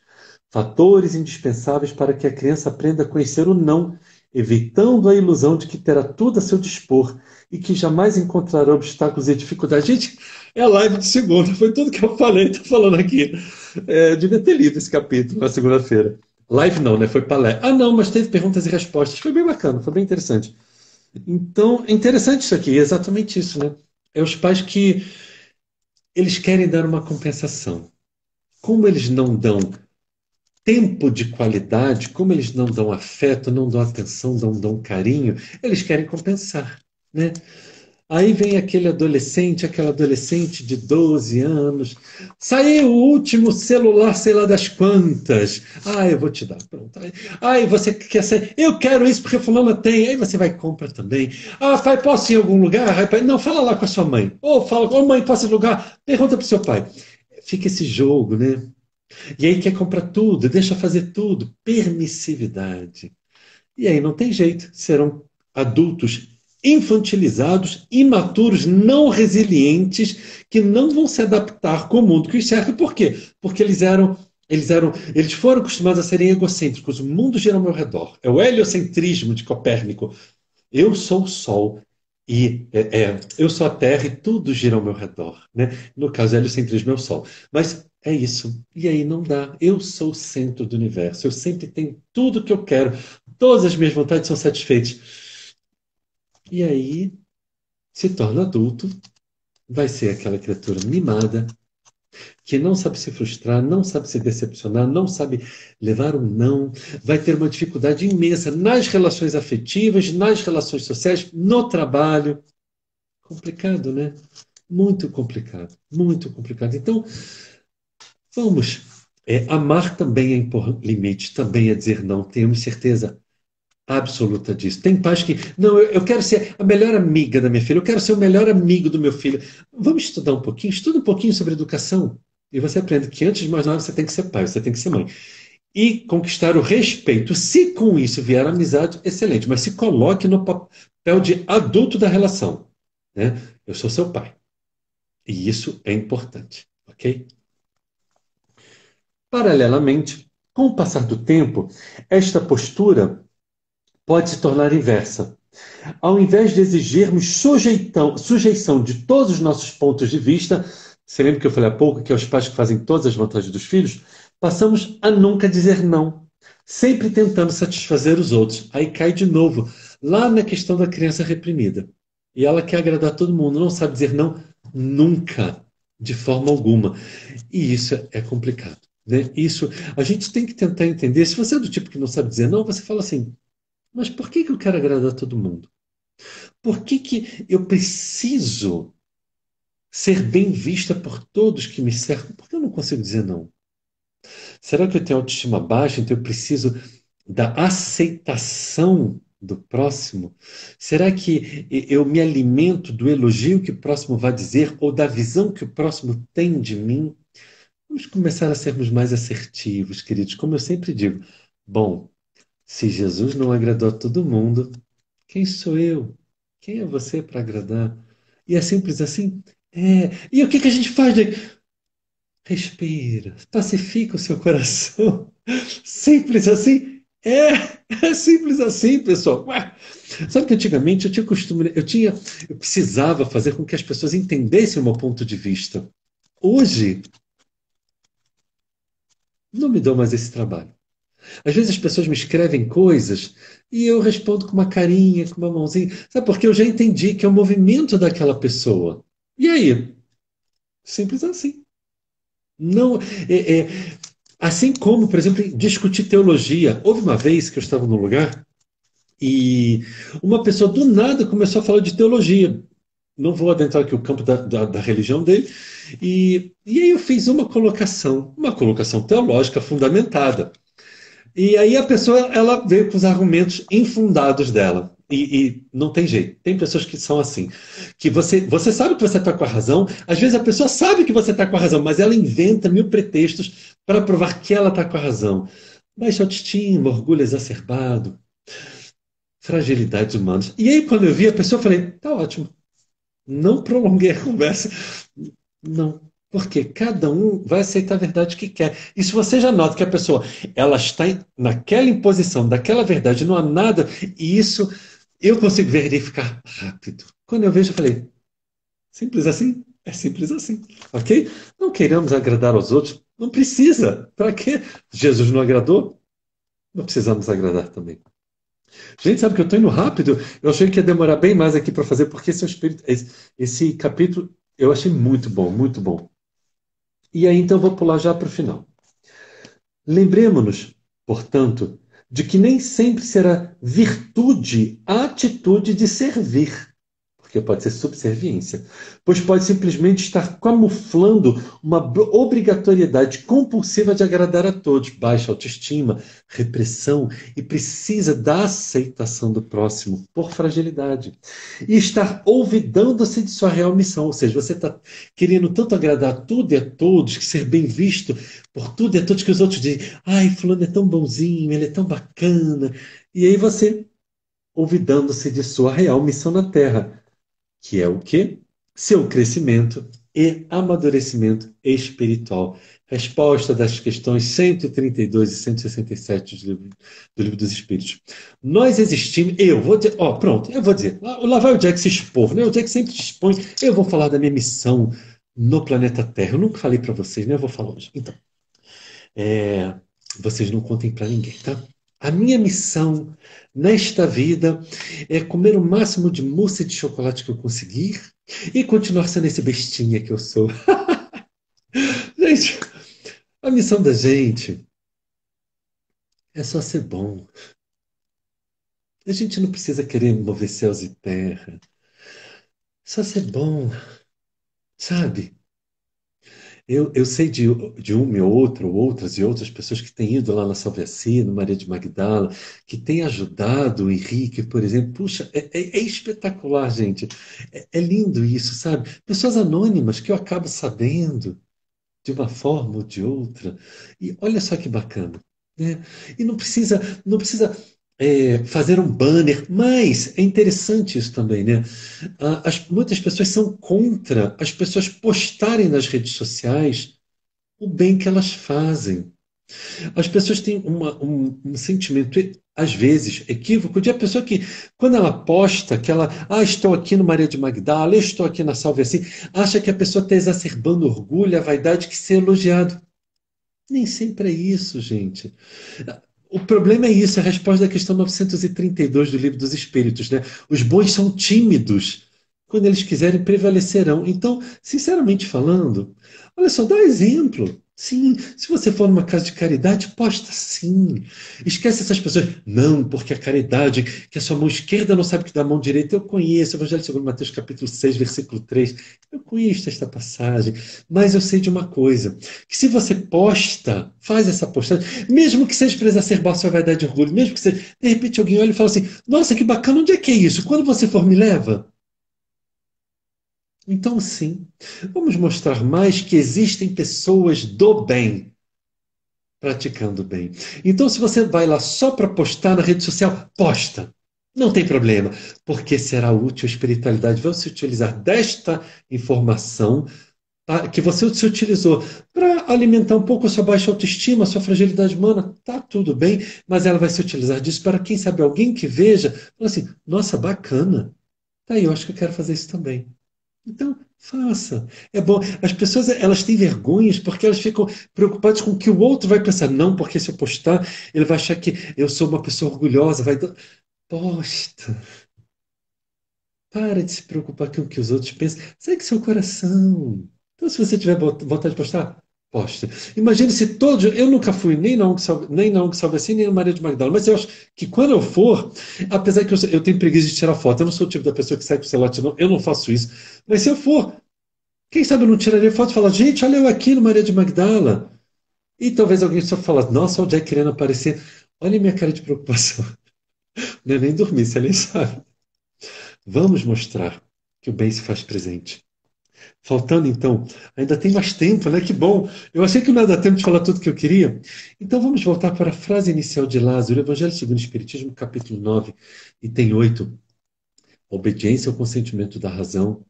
fatores indispensáveis para que a criança aprenda a conhecer o não, evitando a ilusão de que terá tudo a seu dispor e que jamais encontrará obstáculos e dificuldades. Gente, é a live de segunda, foi tudo que eu falei, estou falando aqui. Eu devia ter lido esse capítulo na segunda-feira. Live não, né? Foi palestra. Ah, não, mas teve perguntas e respostas. Foi bem bacana, foi bem interessante. Então, é interessante isso aqui, é exatamente isso, né? É os pais que eles querem dar uma compensação. Como eles não dão tempo de qualidade, como eles não dão afeto, não dão atenção, não dão carinho, eles querem compensar, né? Aí vem aquele adolescente, aquela adolescente de 12 anos, saiu o último celular, sei lá das quantas. Ah, eu vou te dar. Pronto. Aí você quer ser, eu quero isso porque a fulana tem. Aí você vai e compra também. Ah, pai, posso ir em algum lugar? Aí, pai, não, fala lá com a sua mãe. Ou fala, ô mãe, posso ir em lugar? Pergunta para o seu pai. Fica esse jogo, né? E aí quer comprar tudo, deixa fazer tudo. Permissividade. E aí não tem jeito, serão adultos infantilizados, imaturos, não resilientes, que não vão se adaptar com o mundo que os cerca. Por quê? Porque eles foram acostumados a serem egocêntricos. O mundo gira ao meu redor. É o heliocentrismo de Copérnico. Eu sou o Sol e eu sou a Terra e tudo gira ao meu redor, né? No caso, heliocentrismo é o Sol. Mas é isso. E aí não dá. Eu sou o centro do universo. Eu sempre tenho tudo que eu quero. Todas as minhas vontades são satisfeitas. E aí se torna adulto, vai ser aquela criatura mimada, que não sabe se frustrar, não sabe se decepcionar, não sabe levar um não, vai ter uma dificuldade imensa nas relações afetivas, nas relações sociais, no trabalho. Complicado, né? Muito complicado, muito complicado. Então, vamos. Amar também é impor limites, também é dizer não. Temos certeza absoluta disso. Tem pais que, não, eu quero ser a melhor amiga da minha filha, eu quero ser o melhor amigo do meu filho. Vamos estudar um pouquinho, estuda um pouquinho sobre educação. E você aprende que antes de mais nada você tem que ser pai, você tem que ser mãe. E conquistar o respeito. Se com isso vier amizade, excelente. Mas se coloque no papel de adulto da relação. Né? Eu sou seu pai. E isso é importante. Ok? Paralelamente, com o passar do tempo, esta postura pode se tornar inversa. Ao invés de exigirmos sujeição de todos os nossos pontos de vista, você lembra que eu falei há pouco que é os pais que fazem todas as vantagens dos filhos? Passamos a nunca dizer não, sempre tentando satisfazer os outros. Aí cai de novo, lá na questão da criança reprimida. E ela quer agradar todo mundo, não sabe dizer não nunca, de forma alguma. E isso é complicado. Né? Isso a gente tem que tentar entender. Se você é do tipo que não sabe dizer não, você fala assim, mas por que eu quero agradar todo mundo? Por que eu preciso ser bem vista por todos que me cercam? Por que eu não consigo dizer não? Será que eu tenho autoestima baixa, então eu preciso da aceitação do próximo? Será que eu me alimento do elogio que o próximo vai dizer ou da visão que o próximo tem de mim? Vamos começar a sermos mais assertivos, queridos. Como eu sempre digo, bom, se Jesus não agradou a todo mundo, quem sou eu? Quem é você para agradar? E é simples assim? É. E o que que a gente faz? Respira, pacifica o seu coração. Simples assim? É simples assim, pessoal. Ué, sabe que antigamente eu tinha costume, eu precisava fazer com que as pessoas entendessem o meu ponto de vista. Hoje, não me dou mais esse trabalho. Às vezes as pessoas me escrevem coisas e eu respondo com uma carinha, com uma mãozinha. Sabe por quê? Eu já entendi que é o movimento daquela pessoa. E aí? Simples assim. Não, é, é, assim como, por exemplo, discutir teologia. Houve uma vez que eu estava num lugar e uma pessoa do nada começou a falar de teologia. Não vou adentrar aqui o campo da religião dele. E aí eu fiz uma colocação teológica fundamentada. E aí a pessoa ela veio com os argumentos infundados dela. E não tem jeito. Tem pessoas que são assim. Que você sabe que você está com a razão. Às vezes a pessoa sabe que você está com a razão, mas ela inventa mil pretextos para provar que ela está com a razão. Baixa autoestima, orgulho exacerbado, fragilidades humanas. E aí, quando eu vi a pessoa, eu falei: tá ótimo. Não prolonguei a conversa. Não. Porque cada um vai aceitar a verdade que quer. E se você já nota que a pessoa ela está naquela imposição daquela verdade, não há nada, e isso eu consigo verificar rápido. Quando eu vejo, eu falei, simples assim? É simples assim, ok? Não queiramos agradar aos outros, não precisa. Para quê? Jesus não agradou? Não precisamos agradar também. Gente, sabe que eu estou indo rápido? Eu achei que ia demorar bem mais aqui para fazer, porque esse capítulo eu achei muito bom, muito bom. E aí, então, eu vou pular já para o final. Lembremos-nos, portanto, de que nem sempre será virtude a atitude de servir, porque pode ser subserviência, pois pode simplesmente estar camuflando uma obrigatoriedade compulsiva de agradar a todos, baixa autoestima, repressão e precisa da aceitação do próximo por fragilidade. E estar olvidando-se de sua real missão, ou seja, você está querendo tanto agradar a tudo e a todos, que ser bem visto por tudo e a todos que os outros dizem, ai, fulano é tão bonzinho, ele é tão bacana, e aí você olvidando-se de sua real missão na Terra, que é o quê? Seu crescimento e amadurecimento espiritual. Resposta das questões 132 e 167 do livro dos Espíritos. Nós existimos, eu vou dizer, pronto, eu vou dizer, lá vai o Jack se expor, né? O Jack sempre se expõe, eu vou falar da minha missão, no planeta Terra. Eu nunca falei para vocês, né? Eu vou falar hoje. Então, é, vocês não contem para ninguém, tá? A minha missão nesta vida é comer o máximo de mousse de chocolate que eu conseguir e continuar sendo esse bestinha que eu sou. Gente, a missão da gente é só ser bom. A gente não precisa querer mover céus e terra. Só ser bom, sabe? Eu sei de uma e outra, ou outras e outras pessoas que têm ido lá na Salvecia, no Maria de Magdala, que têm ajudado o Henrique, por exemplo. Puxa, é espetacular, gente. É lindo isso, sabe? Pessoas anônimas que eu acabo sabendo de uma forma ou de outra. E olha só que bacana, né? E não precisa fazer um banner, mas é interessante isso também, né? Muitas pessoas são contra as pessoas postarem nas redes sociais o bem que elas fazem. As pessoas têm um sentimento, às vezes, equívoco, de a pessoa que, quando ela posta, que ela, estou aqui no Maria de Magdala, eu estou aqui na Salve Assim, acha que a pessoa está exacerbando o orgulho, a vaidade que ser elogiado. Nem sempre é isso, gente. O problema é isso, a resposta da questão 932 do Livro dos Espíritos, né? Os bons são tímidos. Quando eles quiserem, prevalecerão. Então, sinceramente falando, olha só, dá exemplo. Sim, se você for numa casa de caridade, posta sim. Esquece essas pessoas. Não, porque a caridade, que a sua mão esquerda não sabe que da mão direita. Eu conheço, Evangelho segundo Mateus, capítulo 6, versículo 3. Eu conheço esta passagem. Mas eu sei de uma coisa, que se você posta, faz essa postagem, mesmo que seja para exacerbar sua vaidade e orgulho, mesmo que seja, de repente alguém olha e fala assim, nossa, que bacana, onde é que é isso? Quando você for, me leva? Então, sim, vamos mostrar mais que existem pessoas do bem praticando o bem. Então, se você vai lá só para postar na rede social, posta. Não tem problema, porque será útil a espiritualidade. Vai se utilizar desta informação que você se utilizou para alimentar um pouco a sua baixa autoestima, a sua fragilidade humana, tá tudo bem, mas ela vai se utilizar disso para, quem sabe, alguém que veja, fala assim, nossa, bacana, tá aí, eu acho que eu quero fazer isso também. Então, faça. É bom. As pessoas, elas têm vergonhas porque elas ficam preocupadas com o que o outro vai pensar. Não, porque se eu postar, ele vai achar que eu sou uma pessoa orgulhosa, vai dar... Posta. Para de se preocupar com o que os outros pensam. Segue seu coração. Então, se você tiver vontade de postar, posta. Imagine se todos. Eu nunca fui nem na ONG, nem na ONG Salve Assim, nem na Maria de Magdala, mas eu acho que quando eu for, apesar que eu tenho preguiça de tirar foto, eu não sou o tipo da pessoa que sai com o celular, não, eu não faço isso. Mas se eu for, quem sabe eu não tiraria foto e falar, gente, olha eu aqui no Maria de Magdala. E talvez alguém só fala, nossa, o Jack querendo aparecer. Olha a minha cara de preocupação. Não é nem dormir, você nem sabe. Vamos mostrar que o bem se faz presente. Faltando, então, ainda tem mais tempo, né? Que bom. Eu achei que não ia dar tempo de falar tudo que eu queria. Então vamos voltar para a frase inicial de Lázaro, Evangelho segundo o Espiritismo, capítulo 9, e tem 8. A obediência ao consentimento da razão,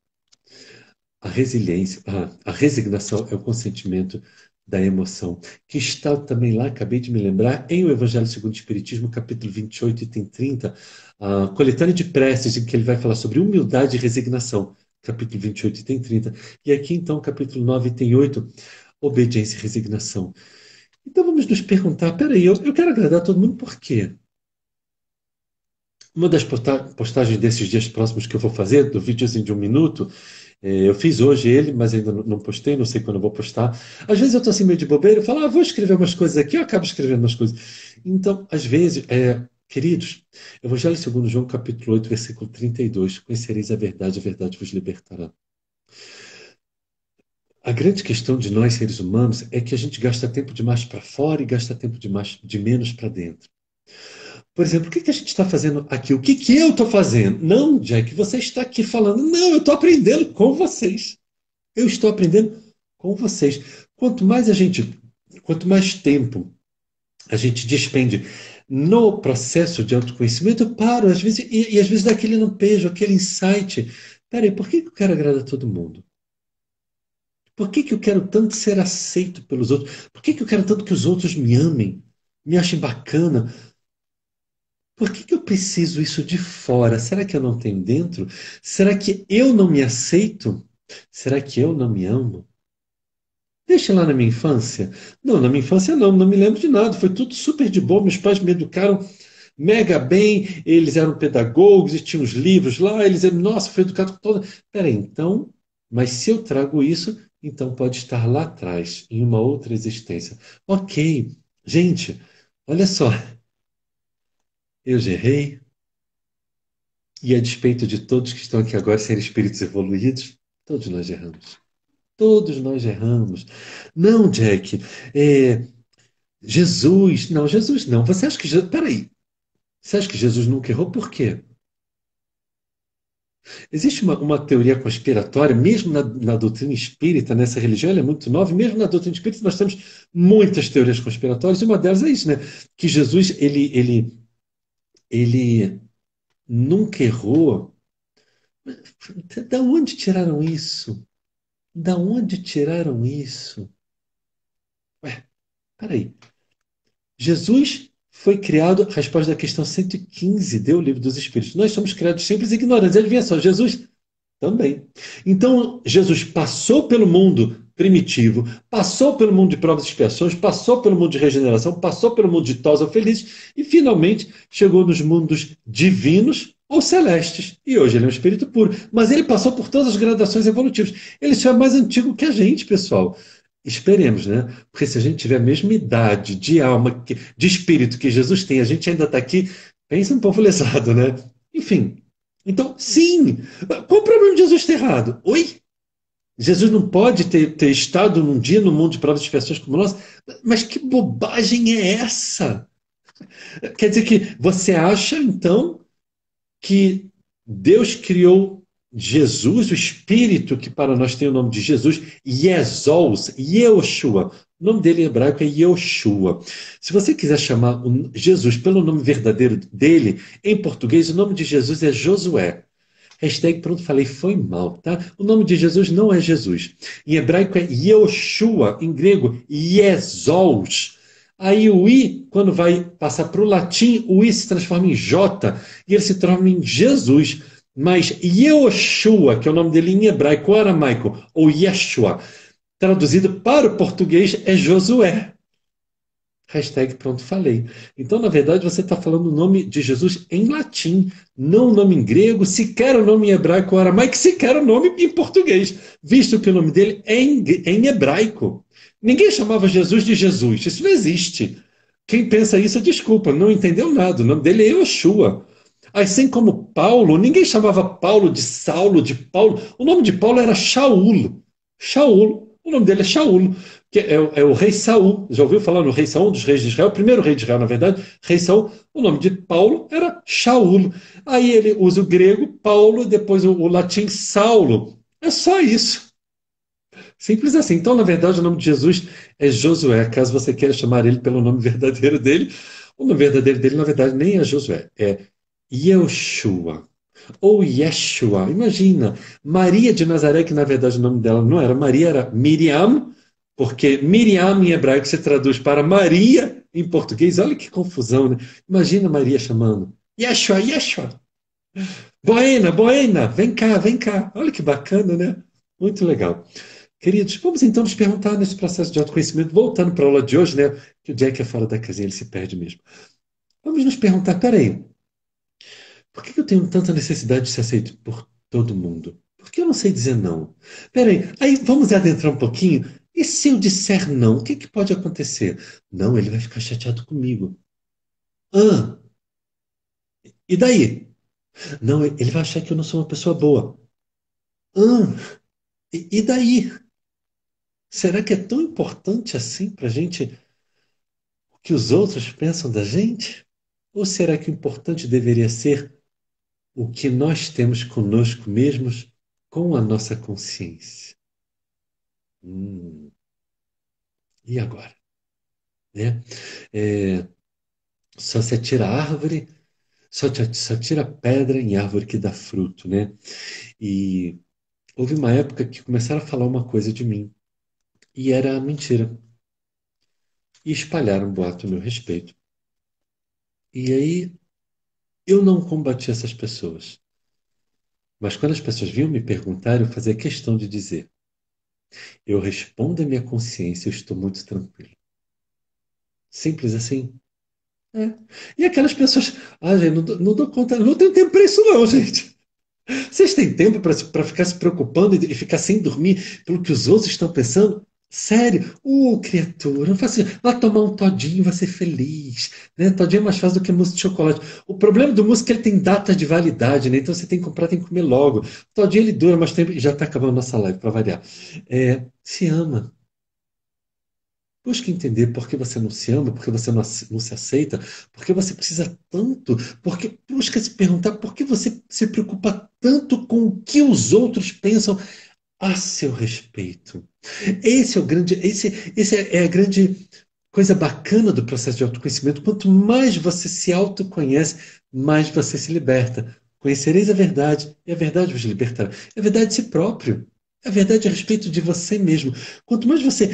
a resiliência, a resignação é o consentimento da emoção, que está também lá, acabei de me lembrar, em o Evangelho segundo o Espiritismo, capítulo 28, item 30, a coletânea de preces, em que ele vai falar sobre humildade e resignação, capítulo 28, item 30. E aqui, então, capítulo 9, item 8, obediência e resignação. Então vamos nos perguntar, peraí, eu quero agradar todo mundo por quê? Uma das postagens desses dias próximos que eu vou fazer, do videozinho de 1 minuto, eu fiz hoje ele, mas ainda não postei, não sei quando eu vou postar. Às vezes eu estou assim meio de bobeira, eu falo, vou escrever umas coisas aqui, eu acabo escrevendo umas coisas. Então, às vezes, queridos, Evangelho segundo João, capítulo 8, versículo 32, conhecereis a verdade vos libertará. A grande questão de nós, seres humanos, é que a gente gasta tempo demais para fora e gasta tempo de menos para dentro. Por exemplo, o que que a gente está fazendo aqui? O que que eu estou fazendo? Não, Jack, você está aqui falando. Não, eu estou aprendendo com vocês. Eu estou aprendendo com vocês. Quanto mais tempo a gente despende no processo de autoconhecimento, eu paro, às vezes, e às vezes dá aquele lampejo, aquele insight. Peraí, por que que eu quero agradar todo mundo? Por que que eu quero tanto ser aceito pelos outros? Por que que eu quero tanto que os outros me amem, me achem bacana? Por que que eu preciso isso de fora? Será que eu não tenho dentro? Será que eu não me aceito? Será que eu não me amo? Deixa lá na minha infância. Não, na minha infância não me lembro de nada. Foi tudo super de boa. Meus pais me educaram mega bem, eles eram pedagogos e tinham os livros lá, eles eram, nossa, foi educado com toda. Peraí, então, mas se eu trago isso, então pode estar lá atrás, em uma outra existência. Ok, gente, olha só, eu já errei, e a despeito de todos que estão aqui agora serem espíritos evoluídos, todos nós erramos. Todos nós erramos. Não, Jack, é, Jesus não. Você acha que. Peraí, você acha que Jesus nunca errou? Por quê? Existe uma teoria conspiratória, mesmo na doutrina espírita, nessa religião, ela é muito nova, e mesmo na doutrina espírita nós temos muitas teorias conspiratórias, e uma delas é isso, né? Que Jesus, ele nunca errou. Da onde tiraram isso? Da onde tiraram isso? Ué, peraí. Jesus foi criado, a resposta da questão 115 do Livro dos Espíritos. Nós somos criados simples e ignorantes. Adivinha só, Jesus também. Então, Jesus passou pelo mundo primitivo, passou pelo mundo de provas e expiações, passou pelo mundo de regeneração, passou pelo mundo de ditosos ou felizes e finalmente chegou nos mundos divinos ou celestes. E hoje ele é um espírito puro. Mas ele passou por todas as gradações evolutivas. Ele já é mais antigo que a gente, pessoal. Esperemos, né? Porque se a gente tiver a mesma idade de alma, de espírito que Jesus tem, a gente ainda está aqui, pensa um pouco lesado, né? Enfim, então, sim. Qual o problema de Jesus ter errado? Oi? Jesus não pode ter estado num dia no mundo de provas e expiações como nós? Mas que bobagem é essa? Quer dizer que você acha, então, que Deus criou Jesus, o Espírito, que para nós tem o nome de Jesus, Yezos, Yehoshua. O nome dele em hebraico é Yehoshua. Se você quiser chamar Jesus pelo nome verdadeiro dele, em português, o nome de Jesus é Josué. Hashtag pronto, falei, foi mal, tá? O nome de Jesus não é Jesus. Em hebraico é Yehoshua, em grego, Yezos. Aí o I, quando vai passar para o latim, o I se transforma em J e ele se transforma em Jesus. Mas Yehoshua, que é o nome dele em hebraico ou aramaico, ou Yeshua, traduzido para o português é Josué. Hashtag pronto, falei. Então, na verdade, você está falando o nome de Jesus em latim, não o nome em grego, sequer o nome em hebraico ou aramaico, sequer o nome em português, visto que o nome dele é em hebraico. Ninguém chamava Jesus de Jesus, isso não existe. Quem pensa isso, desculpa, não entendeu nada. O nome dele é Yoshua. Assim como Paulo, ninguém chamava Paulo de Saulo, de Paulo. O nome de Paulo era Shaul. Shaul. O nome dele é Shaul, que é o rei Saul. Já ouviu falar no rei Saul, um dos reis de Israel? O primeiro rei de Israel, na verdade, rei Saul. O nome de Paulo era Shaul. Aí ele usa o grego, Paulo, depois o latim, Saulo. É só isso. Simples assim. Então, na verdade, o nome de Jesus é Josué, caso você queira chamar ele pelo nome verdadeiro dele. O nome verdadeiro dele, na verdade, nem é Josué, é Yeshua. Ou Yeshua. Imagina, Maria de Nazaré, que na verdade o nome dela não era Maria, era Miriam, porque Miriam em hebraico se traduz para Maria em português. Olha que confusão, né? Imagina Maria chamando Yeshua, Yeshua. Boena, Boena, vem cá, vem cá. Olha que bacana, né? Muito legal. Queridos, vamos então nos perguntar nesse processo de autoconhecimento, voltando para a aula de hoje, né? Que o Jack é fora da casinha, ele se perde mesmo. Vamos nos perguntar, peraí, por que eu tenho tanta necessidade de ser aceito por todo mundo? Por que eu não sei dizer não? Peraí, aí vamos adentrar um pouquinho. E se eu disser não, o que que pode acontecer? Não, ele vai ficar chateado comigo. Ah, e daí? Não, ele vai achar que eu não sou uma pessoa boa. Ah, e daí? Será que é tão importante assim para a gente o que os outros pensam da gente? Ou será que o importante deveria ser o que nós temos conosco mesmos com a nossa consciência? Hum, e agora? Né? É, só se atira árvore, só tira pedra em árvore que dá fruto, né? E houve uma época que começaram a falar uma coisa de mim e era mentira. E espalharam um boato a meu respeito. E aí eu não combati essas pessoas. Mas quando as pessoas vinham me perguntar, eu fazia questão de dizer: eu respondo à minha consciência, eu estou muito tranquilo. Simples assim. É. E aquelas pessoas, gente, não dou conta, não tenho tempo para isso, não, gente. Vocês têm tempo para ficar se preocupando e ficar sem dormir pelo que os outros estão pensando? Sério? Criatura, não faça isso. Vai tomar um todinho, vai ser feliz. Né? Todinho é mais fácil do que mousse de chocolate. O problema do mousse é que ele tem data de validade, né? Então você tem que comprar, tem que comer logo. Todinho ele dura mais tempo e já está acabando nossa live, para variar. Se ama. Busque entender por que você não se ama, por que você não se aceita, por que você precisa tanto, porque busca se perguntar por que você se preocupa tanto com o que os outros pensam a seu respeito. Esse é a grande coisa bacana do processo de autoconhecimento. Quanto mais você se autoconhece, mais você se liberta. Conhecereis a verdade, e a verdade vos libertará. É a verdade de si próprio. É a verdade a respeito de você mesmo. Quanto mais você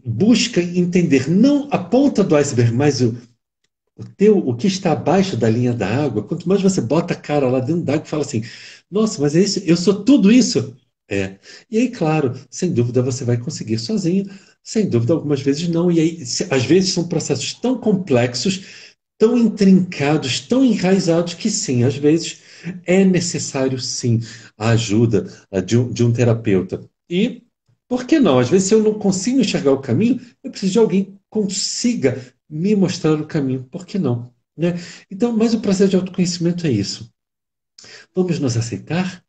busca entender não a ponta do iceberg, mas o que está abaixo da linha da água, quanto mais você bota a cara lá dentro da água e fala assim, nossa, mas é isso, eu sou tudo isso. É. E aí, claro, sem dúvida você vai conseguir sozinho, sem dúvida algumas vezes não. E aí, às vezes são processos tão complexos, tão intrincados, tão enraizados que sim, às vezes é necessário sim a ajuda de um terapeuta. E por que não? Às vezes, se eu não consigo enxergar o caminho, eu preciso de alguém que consiga me mostrar o caminho. Por que não? Né? Então, mas o processo de autoconhecimento é isso. Vamos nos aceitar?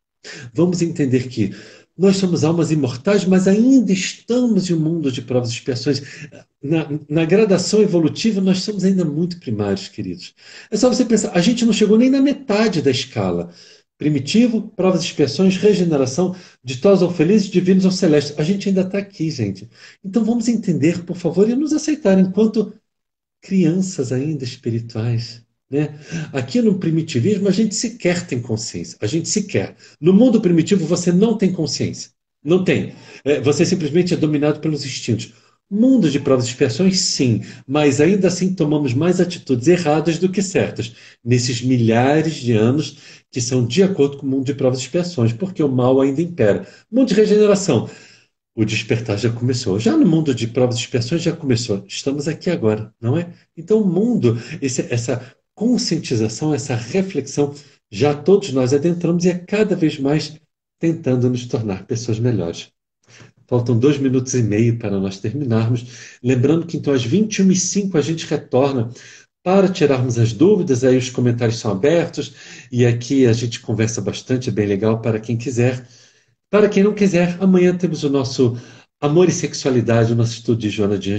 Vamos entender que nós somos almas imortais, mas ainda estamos em um mundo de provas e expiações. Na gradação evolutiva, nós somos ainda muito primários, queridos. É só você pensar, a gente não chegou nem na metade da escala. Primitivo, provas e expiações, regeneração, ditosos ou felizes, divinos ou celestes. A gente ainda está aqui, gente. Então vamos entender, por favor, e nos aceitar enquanto crianças ainda espirituais. Né? Aqui no primitivismo a gente sequer tem consciência, a gente sequer. No mundo primitivo você não tem consciência, não tem. Você simplesmente é dominado pelos instintos. Mundo de provas e expiações, sim, mas ainda assim tomamos mais atitudes erradas do que certas, nesses milhares de anos que são de acordo com o mundo de provas e expiações, porque o mal ainda impera. Mundo de regeneração, o despertar já começou. Já no mundo de provas e expiações já começou. Estamos aqui agora, não é? Então, o mundo, essa conscientização, essa reflexão, já todos nós adentramos e é cada vez mais tentando nos tornar pessoas melhores. Faltam 2 minutos e meio para nós terminarmos. Lembrando que então às 21h05 a gente retorna para tirarmos as dúvidas, aí os comentários são abertos e aqui a gente conversa bastante, é bem legal para quem quiser. Para quem não quiser, amanhã temos o nosso Amor e Sexualidade, o nosso estudo de Joana de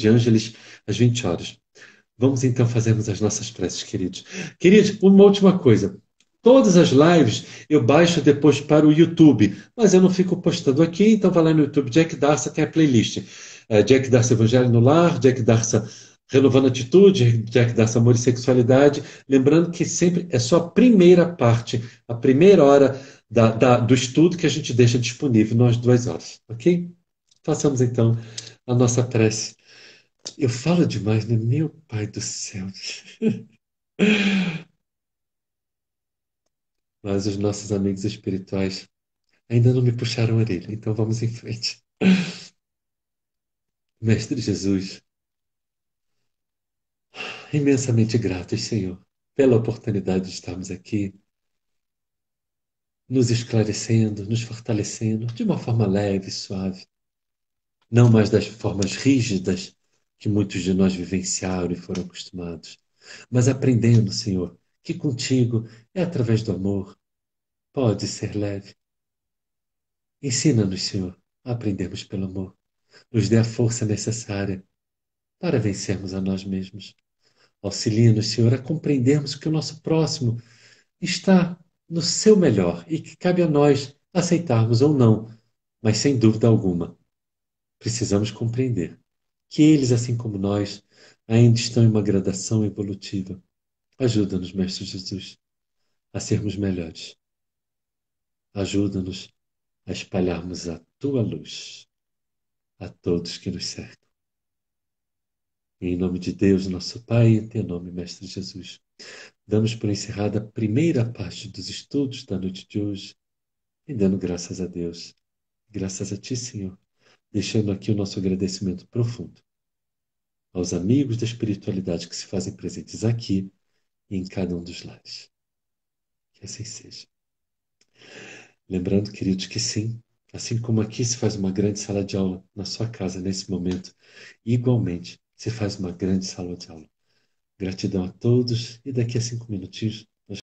Ângeles, às 20 horas. Vamos então fazermos as nossas preces, queridos. Queridos, uma última coisa. Todas as lives eu baixo depois para o YouTube, mas eu não fico postando aqui, então vai lá no YouTube, Jack Darsa tem a playlist. Jack Darsa Evangelho no Lar, Jack Darsa Renovando Atitude, Jack Darsa Amor e Sexualidade. Lembrando que sempre é só a primeira parte, a primeira hora do estudo que a gente deixa disponível nas 2 horas, ok? Façamos então a nossa prece. Eu falo demais, né? Meu pai do céu. Mas os nossos amigos espirituais ainda não me puxaram a orelha, então vamos em frente. Mestre Jesus, imensamente gratos, Senhor, pela oportunidade de estarmos aqui, nos esclarecendo, nos fortalecendo de uma forma leve e suave, não mais das formas rígidas que muitos de nós vivenciaram e foram acostumados, mas aprendendo, Senhor, que contigo é através do amor, pode ser leve. Ensina-nos, Senhor, a aprendermos pelo amor. Nos dê a força necessária para vencermos a nós mesmos. Auxilia-nos, Senhor, a compreendermos que o nosso próximo está no seu melhor e que cabe a nós aceitarmos ou não, mas sem dúvida alguma, precisamos compreender que eles, assim como nós, ainda estão em uma gradação evolutiva. Ajuda-nos, Mestre Jesus, a sermos melhores. Ajuda-nos a espalharmos a tua luz a todos que nos cercam. Em nome de Deus, nosso Pai, em teu nome, Mestre Jesus. Damos por encerrada a primeira parte dos estudos da noite de hoje e dando graças a Deus. Graças a Ti, Senhor. Deixando aqui o nosso agradecimento profundo aos amigos da espiritualidade que se fazem presentes aqui e em cada um dos lares. Que assim seja. Lembrando, queridos, que sim, assim como aqui se faz uma grande sala de aula na sua casa nesse momento, igualmente se faz uma grande sala de aula. Gratidão a todos e daqui a 5 minutinhos